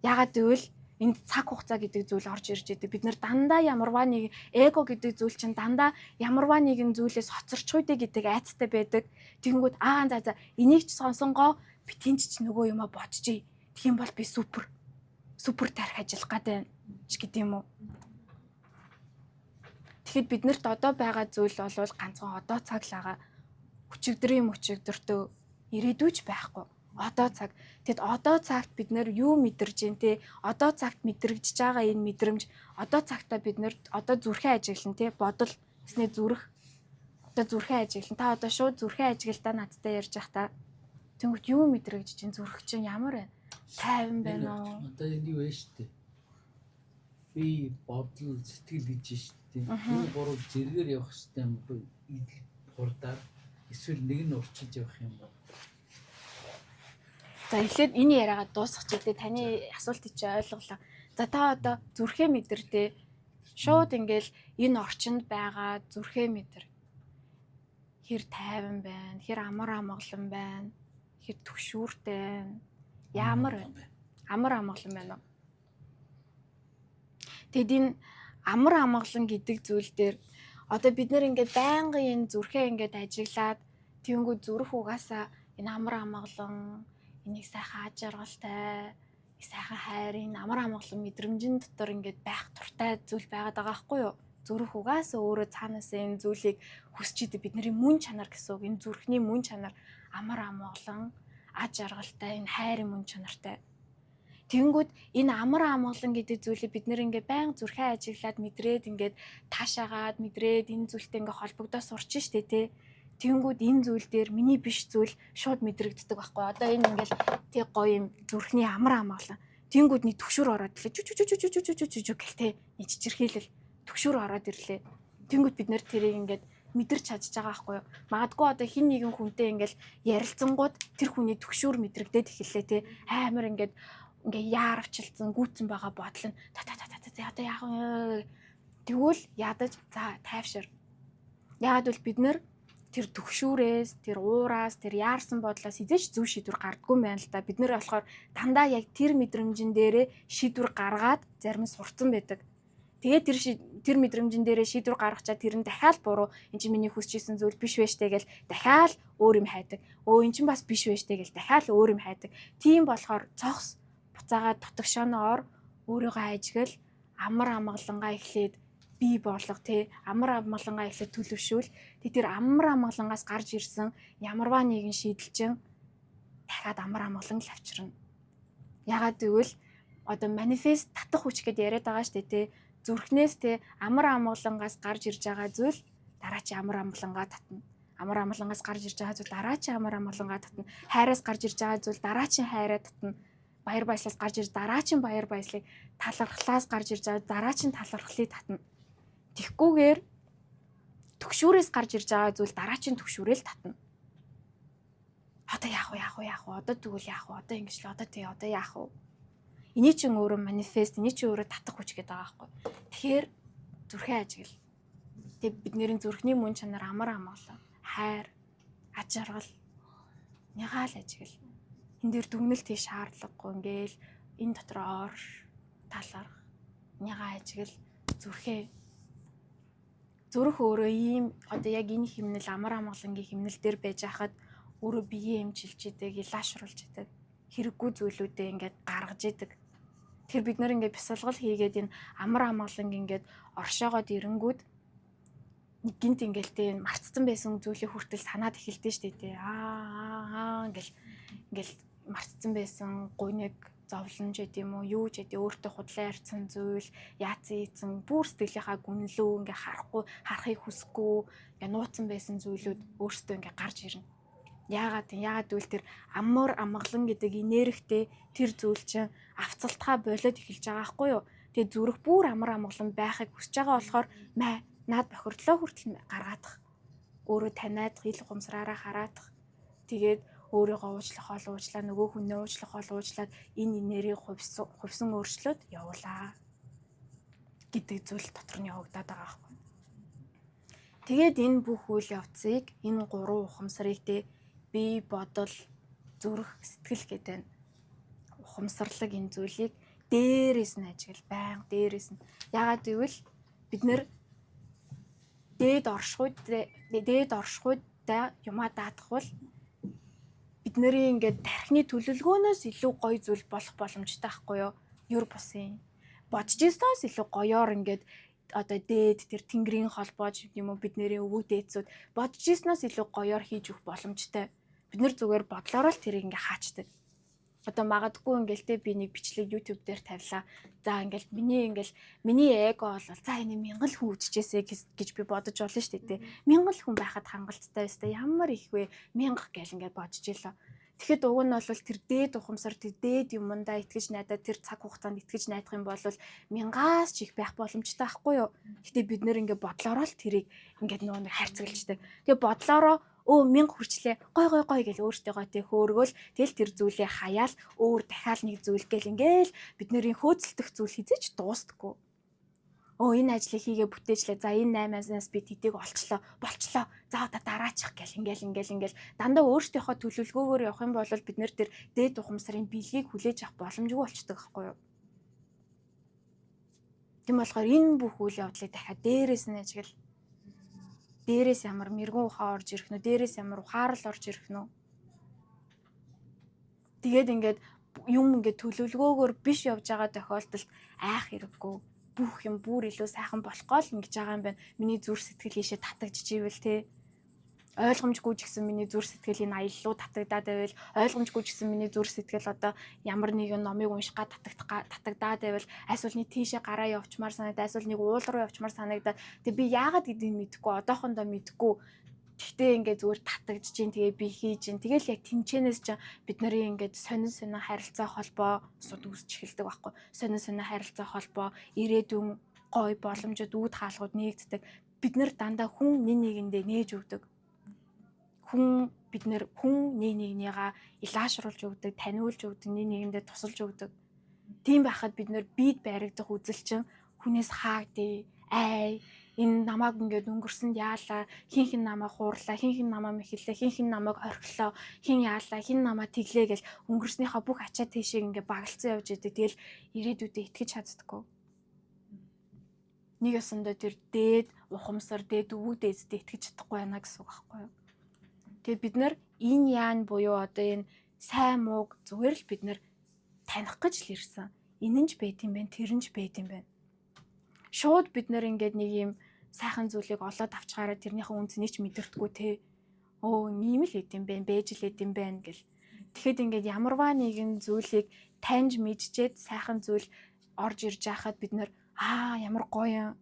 Яагаад гэвэл энд цаг хугацаа гэдэг зүйл орж ирж байдаг. Бид нэр дандаа ямарваа нэг эго гэдэг зүйл чинь дандаа ямарваа нэгэн зүйлээс хоцорч хуйдэ гэдэг айцтай байдаг. Тэгэнгүүт за энийг ч сонсонгоо би тэнч ч нөгөө юма бодчихъя. Тэгэх юм бол би супер тарих ажиллах гэдэг ч гэдэг юм уу. Тэгэхэд биднэрт одоо байгаа зүйл бол ганцхан одоо цаг л байгаа. Өчигдөртөө ирээдүйч байхгүй. Одоо цаг. Тэгэд одоо цагт бид нэр юу мэдэрж дээ те? Одоо цагт мэдрэгдэж байгаа энэ мэдрэмж одоо цагтаа бид нэр одоо зүрхэн ажиглан те бодол гэснээр зүрх одоо зүрхэн ажиглан та одоо шууд зүрхэн ажиглалтаа надтай ярьж явах та. Тэнгүүт юу мэдрэгдэж чинь зүрх чинь ямар байна? Тайван байна уу? Одоо энэ юу вэ штэ? Би бодол сэтгэл гэж штэ. Юу буруу зэрэгээр явах штэ юм бол идэл хурдаар эсвэл нэг нь урчилж явах юм бол. За эхлээд энэ яриагаа дуусгах чигтээ таны асуултыг чи ойлголоо. За та одоо зүрхээ мэдэрдээ шууд ингээл энэ орчинд байгаа зүрхээ мэдэр. Хэр тайван байна, хэр амар амгалан байна, хэр төгшүүртэй байна. Ямар байна? Амар амгалан байна уу? Тэгэд энэ амар амгалан гэдэг зүйл дээр одоо бид нэр ингээд байнгын энэ зүрхээ ингээд ажиглаад тэнгүү зүрх угаасаа энэ амар амгалан энийг сайхан аж аргалтай, сайхан хайрын амар амгалан мэдрэмжин дотор ингээд байх туртай зүйл байгаад байгаа байхгүй юу? Зүрх угаасаа өөрөө цаанаас энэ зүйлийг хүсч идэв бидний мөн чанар гэсэн үг. Энэ зүрхний мөн чанар амар амгалан, аж аргалтай, энэ хайрын мөн чанартай. Тэгэнгүүт энэ амар амгалан гэдэг зүйлийг бид нэр ингээд байн зүрхээ ажиглаад мэдрээд ингээд таашаагаад мэдрээд энэ зүйлтэй ингээд холбогдоо сурч штэ тий. Тэгэнгүүт энэ зүйл дээр миний биш зүйл шууд мэдрэгддэг байхгүй. Одоо энэ ингээл тий гоё юм зүрхний амар амгалан. Тэгэнгүүт нэг төгшөр ороод ирлээ. Жүү гэлтэй. Нэг чичирхийлэл төгшөр ороод ирлээ. Тэгэнгүүт бид нэр тэрийг ингээд мэдэрч чадж байгаа байхгүй юу. Магадгүй одоо хин нэгэн хүнтэй ингээл ярилцсангууд тэр хүний төгшөр мэдрэгдээд эхэллээ тий. Амар ингээд яаравчилсан гүйтсэн байгаа бодол нь одоо яах вэ? Тэгвэл ядаж за тайвшир. Яагаад бол бид нэр тэр төгшүүрээс, тэр уураас, тэр яарсан бодлоос хизээч зөв шийдвэр гардаггүй юм байна л да. Бид нэр болохоор дандаа яг тэр мэдрэмжин дээрээ шийдвэр гаргаад зарим нь сурцсан байдаг. Тэгээд тэр мэдрэмжин дээрээ шийдвэр гаргачаад тэр нь дахиад буруу энэ чинь миний хүсчихсэн зүйл биш вэ штэ гэл дахиад өөр юм хайдаг. Өө энэ чинь бас биш вэ штэ гэл дахиад өөр юм хайдаг. Тийм болохоор цогс буцаагаад тотгшооноор өөрийгөө ажигл амар амгалангаа эхлээд бий болгох тий амар амгалангаа эхлээд төлөвшүүл тэр амар амгалангаас гарч ирсэн ямарваа нэгэн шийдэл чинь дахиад амар амгалан л авчирна. Ягаад гэвэл одоо манифест татах хүч гэдээ яриад байгаа шүү дээ тий зүрхнээс тий амар амгалангаас гарч ирж байгаа зүйл дараа чи амар амгалангаа татна. Амар амгалангаас гарч ирж байгаа зүйл дараачийн амар амгалангаа татна. Хайраас гарч ирж байгаа зүйл дараачийн хайраа татна. Баяр баясгалаас гарч ирж дараачийн баяр баясгалыг талархлаас гарч ирж байгаа дараачийн талархлыг татна. Тэгхгүйгээр төгшүүрээс гарч ирж байгаа зүйл дараачийн төгшүүрэл татна. Одоо яах вэ? Одоо тэгвэл яах вэ? Одоо ингэж л одоо яах вэ? Эний чинь өөрөө манифест, эний чинь өөрөө татах хүч гэдэг байгаа байхгүй. Тэгэхээр зүрхэн ажигл. Тэг бидний зүрхний мөн чанар амар амгалан, хайр, аж аргал нягаал ажигл. Энд дэр дүгнэлт хийх шаардлагагүй ингээл энэ дотор ор таларх, нягаа ажигл зүрхээ. Зүрх өөрөө ийм одоо яг энэ химнэл амар амгалангийн химнэл дээр байж хахад өөрөө биеэ эмчилж идэг, илаашруулж идэг. Хэрэггүй зүйлүүдээ ингээд гаргаж идэг. Тэгэхээр бид нэр ингээд бясалгал хийгээд энэ амар амгаланг ингээд оршоогоод ирэнгүүд нэг гинт ингээл тэ марцсан байсан зүйлийг хүртэл санаад эхэлдэж штэ тэ. Ингээл марцсан байсан гуниг зовлон ч гэдэм үү, юу ч гэдэг өөртөө худлаа ярьсан зүйл, яац ийцэн бүр сэтгэлийнхаа гүнлөө ингээ харахыг хүсэхгүй, ингээ нууцсан байсан зүйлүүд өөртөө ингээ гарч ирнэ. Яагаад гэвэл тэр амар амгалан гэдэг энергитэй тэр зүйл чинь авцалтгаа болоод эхэлж байгаа байхгүй юу? Тэгээ зүрх бүр амар амгалан байхыг хүсэж байгаа болохоор наад бохирдлоо хүртэл гаргаадах. Өөрөө таниад хил ухамсараараа хараадах. Тэгээд өөрийгөө уучлах, нөгөө хүнээ уучлаад энэ энергийг хувьсан өөрчлөлт явуулаа гэдэг зүйл дотор нь явагдаад байгаа байхгүй. Тэгээд энэ бүх үйл явцыг энэ 3 ухамсарыг бие, бодол, зүрх, сэтгэл гэдэг ухамсарлаг энэ зүйлийг дээрээс нь ажигл байнга дээрээс нь. Яагаад гэвэл бид нэр дээд оршихуйдаа юмаа даадах бол бидний ингээд тархины төлөвлөгөөнөөс илүү гоё зүйл болох боломжтой байхгүй юу? Юр бусын бодож ирсэнээс илүү гоёор ингээд одоо дээд тэр тэнгэрийн холбоож юм уу бидний өвөг дээдсүүд бодож ирсэнээс илүү гоёор хийж өгөх боломжтой. Бид нэр зүгээр бодлороо л тэрийг ингээ хаачдаг. Одоо магадгүй ингээл те би нэг бичлэг YouTube дээр тавилаа. За ингээл миний эго бол за энэ 1000 хүн үдчихээсэ гэж би бодож болно шүү дээ те. 1000 хүн байхад хангалттай байстай ямар их вэ? 1000 гэл ингээд бодож илаа. Тэгэхэд уг нь бол тэр дээд ухамсар тэр дээд юмдаа итгэж найдаад тэр цаг хугацаанд итгэж найдах юм бол 1000-аас ч их байх боломжтой байхгүй юу? Гэтэ бид нэр ингээд бодлороо л тэрийг ингээд нөгөө хайрцаглаждаг. Тэгээ бодлороо 1000 хүрчлээ гой гэж өөртөөгөө тий хөөргөөл тэгэл тэр зүйлээ хаяал өөр дахиад нэг зүйл гэл ингээл бидний хөөцөлдөх зүйл хизээч дуустдаггүй. Энэ ажлыг хийгээ бүтээжлээ. За энэ 8-аас би тэдэг болчлоо. За одоо дараачих гэл ингээл дандаа өөртөөхөө төлөвлөгөөгөөр явах юм бол бид нэр тэр дээд ухамсарын бэлгийг хүлээж авах боломжгүй болчдөг байхгүй юу? Тийм болохоор энэ бүх үйл явдлыг дахиад дээрээс нь ажигл дээрээс ямар мэрэгэн ухаан орж ирэх нөө, дээрээс ямар ухаарал орж ирэх нөө. Тэгээд ингээд юм ингээд төлөвлөгөөгөөр биш явж байгаа тохиолдолд айх хэрэггүй. Бүх юм бүр илүү сайхан болохгүй л ингэж байгаа юм байна. Миний зүрх сэтгэл ийшээ татагдчих ивэл те. Ойлгомжгүй ч гэсэн миний зүрх сэтгэл энэ аяллуу татагдаад байвал, ойлгомжгүй ч гэсэн миний зүрх сэтгэл одоо ямар нэгэн номыг унших га татагдаад байвал, эсвэл нэг тийшээ гараа явчмаар санагдаад, эсвэл нэг уул руу явчмаар санагдаад, тэг би яагаад гэдгийг мэдэхгүй, одоохондоо мэдэхгүй. Тэгтээ ингээд зүгээр татагдж чинь, тэгээ би хийж чинь. Тэгэл яг тэнчэнээс чинь бид нарын ингээд сонин харилцаа холбоо үүсч эхэлдэг байхгүй. Сонин харилцаа холбоо, ирээдүйн гой боломжууд, үүд хаалгууд нэгддэг. Бид нар дандаа хүн нэгэндээ нээж өгдөг. Хүн нэг нэгнийгаа илаашруулж өгдөг, таниулж өгдөг, нэг нэгэндээ тусалж өгдөг. Тийм байхад бид нэр бид баригдах үзэлчин хүнээс хаагдъя, энэ намайг ингээд өнгөрсөнд яалаа, хин намайг хуурлаа, хин намайг мэхэллээ, хин намайг орхилоо, хин яалаа, хин намайг тэглээ гэж өнгөрснийхөө бүх ачаа тийшээ ингээд багалцсан явж идэг. Тэгэл ирээдүйдээ итгэж чаддаггүй. Нэг ёсондоо тэр дээд ухамсар, дээд өвөг дээдсдээ итгэж чадахгүй байна гэсэн үг байхгүй юу? Тэгээд бид нар энэ яан буюу одоо энэ сайн мууг зүгээр л бид нар таних гэж л ирсэн. Энэ нь ч байт юм байна, тэр нь ч байт юм байна. Шууд бид нар ингээд нэг юм сайхан зүйлийг олоод авчгаараа тэрнийхээ үнцнийг ч мэдэрдэггүй те. Ийм л хэд юм бэ, бэж л хэд юм байна гэл. Тэгэхэд ингээд ямарваа нэгэн зүйлийг таньж мэдчихэд сайхан зүйл орж ирж байхад бид нар ямар гоё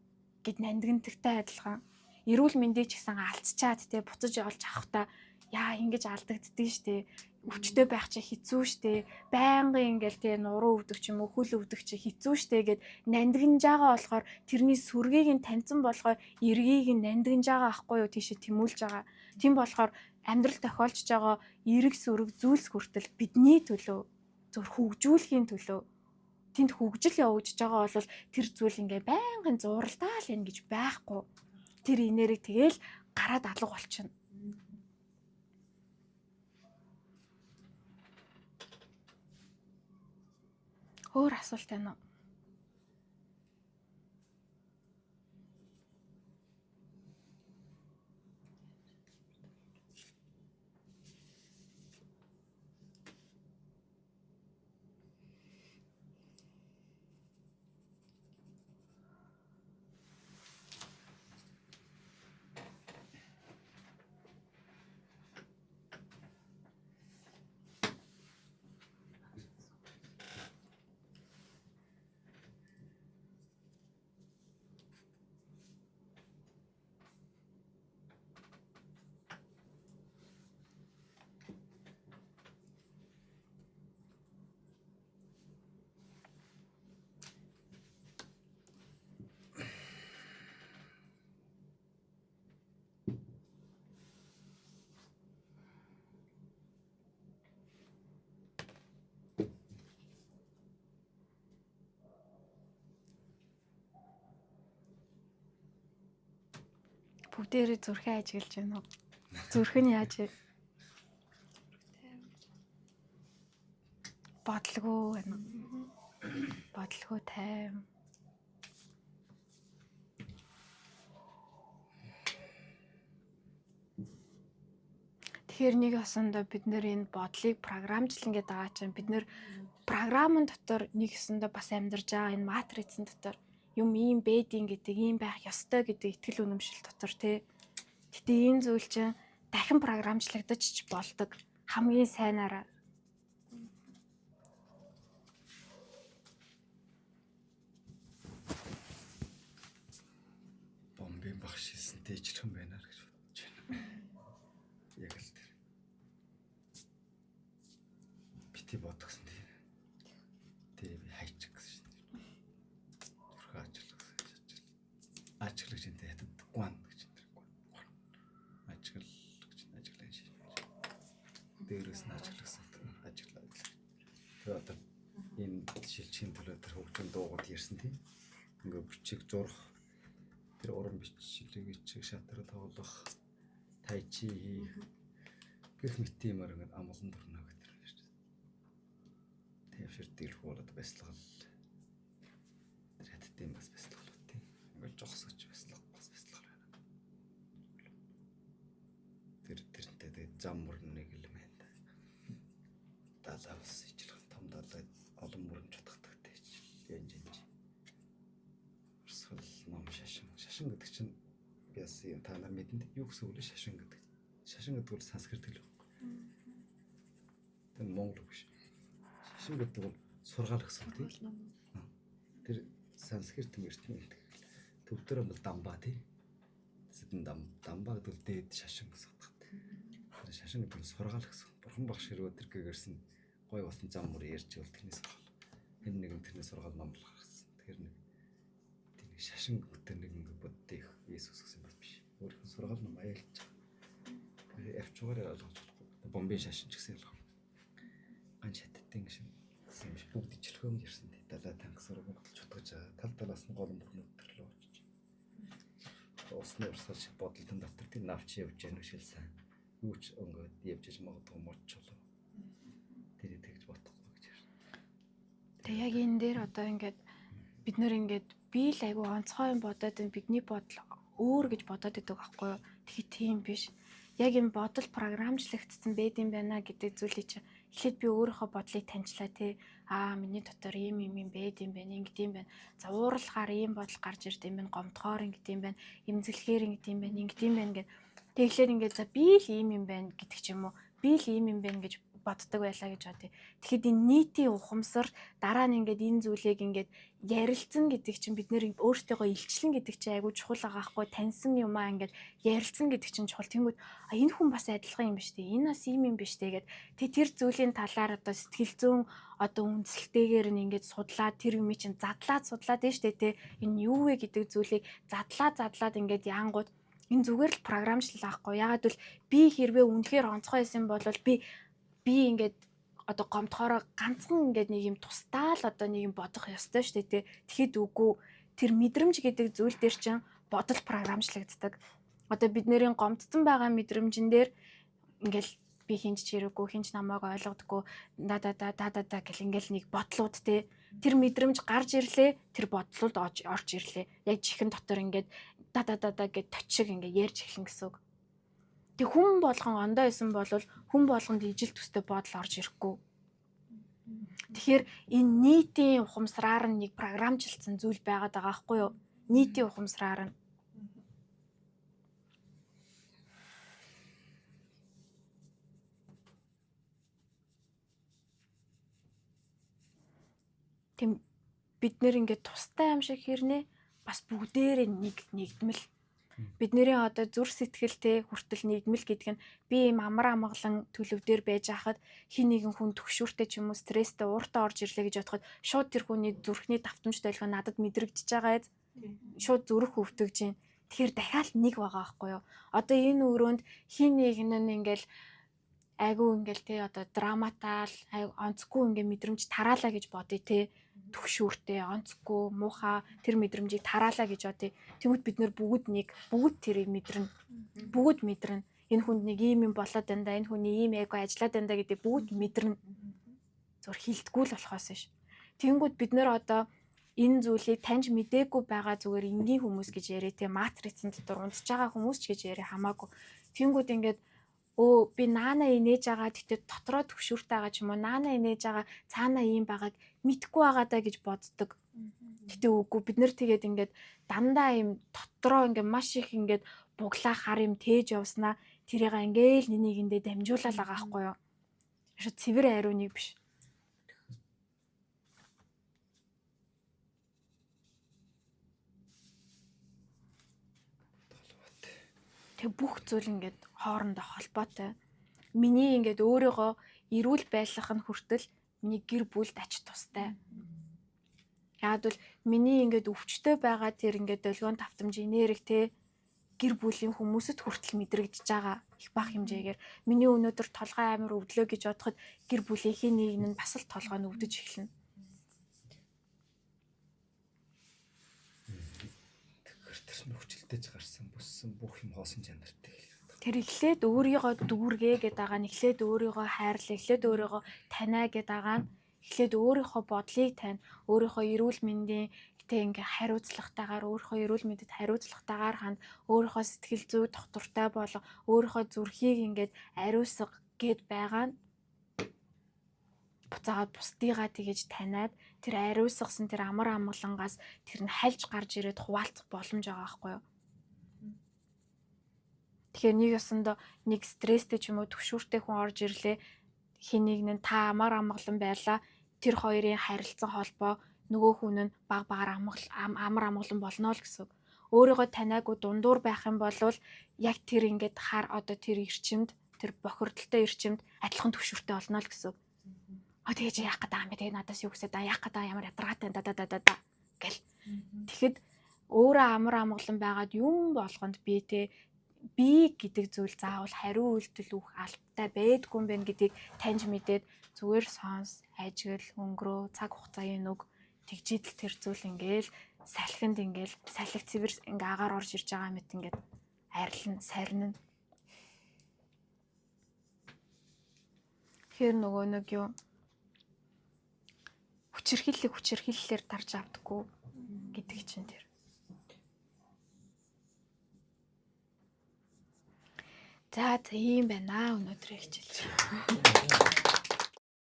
гэд нандинтагтай адилхан. эрүүл мэндийг ч гэсэн алдчихад те буцаж олж авахта яа ингэж алдагддгийг штэ. Өвчтөй байх чи хэцүү штэ. Байнгын ингээл те нуруу өвдөх ч юм уу хөл өвдөх чи хэцүү штэ гэд нандинж байгаа болохоор тэрний сүргийг нь таньсан болохоор эргийг нь нандинж байгаа ахгүй юу тийшээ тэмүүлж байгаа. Тийм болохоор амьдрал тохиолдож байгаа эрэг сүрэг зүйлс хүртэл бидний төлөө зөв хөгжүүлэхийн төлөө тэнд хөгжил явуулж байгаа бол тэр зүйл ингээ байнгын зуралдаа л энэ гэж байхгүй. Тэр инээрийг тэгэл гараад алга болчихно. Өөр асуулт байна уу? Бүгдээрээ зүрхээ ажиглаж байна уу? Зүрх нь яаж вэ? Бодлого байна. Бодлого тайм. Тэгэхээр нэг осондоо бид нэр энэ бодлыг програмжлан гэдэг байгаа чинь бид нэр програмын дотор нэг өсөндөө бас амьдарч байгаа энэ матрицын дотор юм ийм бэдинг гэдэг ийм байх ёстой гэдэг итгэл үнэмшил дотор тий. Гэтэ энэ зүйл чинь дахин програмжлагдаж ч болдог хамгийн сайнараа. Бомбын багш хийсэнтэй ижлэх юм байна гэж бодож байна. Яг л тэр. Бити бодгосон тийм. Тэр би хайчих гэсэн шин. Зүрхээ ажиглагч энэ хятадгүй ан гэж энэ. Ажиглаа шин. Дээрээс нь ажиглагсан. Ажиглаа. Тэгээ одоо энэ шилжихийн төлөө тэр хөгжим дуугууд ярьсан тийм. Ингээ бичиг зурх тэр уран бичлэгийг чиг шатраа тоглох тайчи гэх мэт юмар ингээд амгалан дурна гэдэг юм шүү дээ. Тэвшэр дэлгүү болоод бясалгал тэр хатдын бас бясалгал тийм. Ингээд жогсооч бясалгал бас бясалгал байна. Тэрнтэй тэгээд зам мөрн нэг элемент. Далаа бас ижлэх том далаа олон мөрөн чутгадагтай янж. Ном шашин гэдэг чинь би бас та нар мэдэнд юу гэсэн үг вэ шашин гэдэг. Шашин гэдэг бол санскрит хэл байхгүй. Тэр монгол үг биш. Шашин гэдэг бол сургаал гэсэн үг тийм. Тэр санскрит эртний төвдөр бол дамба тийм. Сэдэн дамба гэдэг дээд шашин гэсэн үг. Тэр шашин гэдэг нь сургаал гэсэн. Бурхан багш хэрэг тэр гэрсэн гой болон зам мөр ярьж бол тэрний сургаал. Хэн нэгэн тэрний сургаал номлох гэсэн. Тэгэхээр нэг шашин гэдэг нэг ингэ боддих Иесус гэсэн бол биш. Өөрийнхөө сургаал ном аялж байгаа. Авчуугаар ойлгож болохгүй. Бомбын шашин ч гэсэн ялгаа. Ганц хаттын шин гэсэн биш бүгд ижлэхөө ярьсан. Далаа танк сургууль чутгаж байгаа. Тал талаас нь голон бүрнүүд төрлөө очиж. Усны урсгал шиг бодлон дотор тийм навч явж яах шиг сайн. Юу ч өнгөд явж магадгүй моччлоо. Тэр тэгж бодохгүй гэж ярьсан. Тэг яг энэ дээр одоо ингээд бид нэр ингээд би л айгу онцгой юм бодоод энэ бидний бодол өөр гэж бодоод байдаг байхгүй юу. Тэгэхээр тийм биш. Яг энэ бодол програмжлагдсан байд юм байна гэдэг зүйлийг чи эхлээд би өөрийнхөө бодлыг таньчлаа тий. Миний дотор ийм байд юм байна, ингэдэм юм байна. За ууралгаар ийм бодол гарч ирд юм байна, гомдохоор ингэдэм юм байна, эмзэлхээр ингэдэм юм байна, ингэдэм юм байна гэд. Тэгэхээр ингээд за би л ийм юм байна гэдэг ч юм уу. Би л ийм юм байна гэж боддог байлаа гэж бодъё. Тэгэхэд энэ нийтийн ухамсар дараа нь ингээд энэ зүйлийг ингээд ярилцсан гэдэг чинь бид нэр өөртөөгөө илчлэн гэдэг чинь айгүй чухал байгаа хгүй таньсан юмаа ингээд ярилцсан гэдэг чинь чухал. Тэнгүүд энэ хүн бас адилхан юм биш үү? Энэ бас ийм юм биш үү гэд тэр зүйлийн талаар одоо сэтгэл зүйн одоо үндсэлтэйгээр нь ингээд судлаад тэр юмыг чинь задлаад дээ штэ тэ энэ юу вэ гэдэг зүйлийг задлаад ингээд яангууд энэ зүгээр л програмчлал аахгүй. Ягаад гэвэл би хэрвээ үнэхээр онцгой байсан бол би ингээд одоо гомдохороо ганцхан ингээд нэг юм тусдаа л одоо нэг юм бодох ёстой шүү дээ. Тэгэхэд үгүй тэр мэдрэмж гэдэг зүйл дээр чинь бодол програмчлагддаг. Одоо бидний гомдсон байгаа мэдрэмжэн дээр ингээл би хинч чирэггүй, хинч намайг ойлгодоггүй, да гэл ингээл нэг бодлууд те. Тэр мэдрэмж гарч ирлээ, тэр бодлууд орж ирлээ. Яг чихэн дотор ингээд да гэд точиг ингээд ярьж эхлэн гэсэн үг. Тэг хүн болгон ондоо исэн бол хүн болгонд ижил төстэй бодол орж ирэхгүй. Тэгэхээр энэ нийтийн ухамсараар нь нэг програмжилсан зүйл байгаад байгаа байхгүй юу? Нийтийн ухамсараар нь. Тэм бид нэр ингээд тустай юм шиг хэрнээ бас бүгдээрээ нэгдмэл. Бидний одоо зүр сэтгэлтэй хүртэл нэгдмэл гэдэг нь би юм амар амгалан төлөв дээр байж хахад хин нэгэн хүн төгшүүртэй ч юм уу стресстэй ууртаа орж ирлээ гэж бодоход шууд тэр хүний зүрхний давтамж толгой надад мэдрэгдэж байгаа эз. Шууд зүрх өвтөж чинь. Тэгэхээр дахиад нэг байгаа байхгүй юу? Одоо энэ өрөөнд хин нэгэн нь ингээл айгу ингээл те одоо драматал онцгүй ингээ мэдрэмж тараалаа гэж бодъё те. Төгшүүртэй онцгүй муухай тэр мэдрэмжийг тараалаа гэж бодъё. Тэгмэд бид нэр бүгд тэрийг мэдрэнэ. Бүгд мэдрэнэ. Энэ хүнд нэг ийм юм болоод байна да. Энэ хүний ийм эго ажиллаад байна да гэдэг бүгд мэдрэнэ. Зур хилдэггүй л болохоос ш. Тэнгүүд бид нэр одоо энэ зүйлийг таньж мдээгүй байгаа зүгээр энгийн хүмүүс гэж яриа те матрицын дотор унтж байгаа хүмүүс ч гэж яриа хамаагүй. Тэнгүүд ингээд би наана инээж байгаа тэгтээ дотроо төвшүүртэй байгаа ч юм уу наана инээж байгаа цаана ийм байгааг мэдхгүй байгаа даа гэж боддог. Тэгтээ үгүй бид нэр тэгээд ингээд дандаа ийм дотроо ингээд маш их ингээд буглаах хар юм тээж явснаа тэрийг ингээл нэгэндээ дамжуулаад байгаа байхгүй юу. Шууд цэвэр ариу нэг биш. Тэг бүх зүйл ингээд хоорондоо холбоотой. Миний ингээд өөрийгөө эрүүл байлгах нь хүртэл миний гэр бүлд ач тустай. Яг бол миний ингээд өвчтөй байгаа тэр ингээд долгион давтамж энерги те гэр бүлийн хүмүүсэд хүртэл мэдрэгдэж байгаа их бага хэмжээгээр миний өнөөдөр толгой амир өвдлөө гэж бодоход гэр бүлийнхээ нэг нь бас л толгой нь өвдөж эхэлнэ. Хүчилтэйж гарсан бүссэн бүх юм хоосон чанартай. Тэр эхлээд өөрийгөө дүүргээ гэдэг байгаа нь эхлээд өөрийгөө хайрлаа, эхлээд өөрийгөө танаа гэдэг байгаа нь эхлээд өөрийнхөө бодлыг тань, өөрийнхөө эрүүл мэндийн гэтээ ингээ хариуцлагатайгаар өөрийнхөө эрүүл мэндэд хариуцлагатайгаар ханд, өөрийнхөө сэтгэл зүй доктортай болго, өөрийнхөө зүрхийг ингээд ариусга гэд байгаа нь буцаагаад бусдыгаа тэгэж таниад тэр ариусгасан тэр амар амгалангаас тэр нь хальж гарч ирээд хуваалцах боломж байгаа байхгүй юу? Тэгэхээр нэг ёсондоо нэг стресстэй ч юм уу төвшүүртэй хүн орж ирлээ хин нэг нь та амар амгалан байлаа тэр хоёрын харилцан холбоо нөгөө хүн нь баг багаар амар амгалан болно л гэсэн. Өөрийгөө таниагүй дундуур байх юм бол яг тэр ингээд одоо тэр эрчимд тэр бохирдолтой эрчимд адилхан төвшүүртэй болно л гэсэн. Тэгэж яах гэдэг юм бэ? Тэгээ надаас юу гэсэд яах гэдэг ямар ядаргаатай гэл. Тэгэхэд өөрөө амар амгалан байгаад юм болгонд би гэдэг зүйл заавал хариу үйлдэл өгөх албатай байдгүй юм байна гэдгийг таньж мэдээд зүгээр сонс, ажил, өнгөрөө, цаг хугацааны нүг тэгжидэл тэр зүйл ингээл салхинд ингээл салхи цэвэр ингээ агаар орж ирж байгаа мэт ингээд арилна, сарнина. Тэгэхээр нөгөө нэг юу хүчирхийллээр тарж авдаггүй гэдэг чинь тэр. За ийм байна өнөөдрийн хичээл.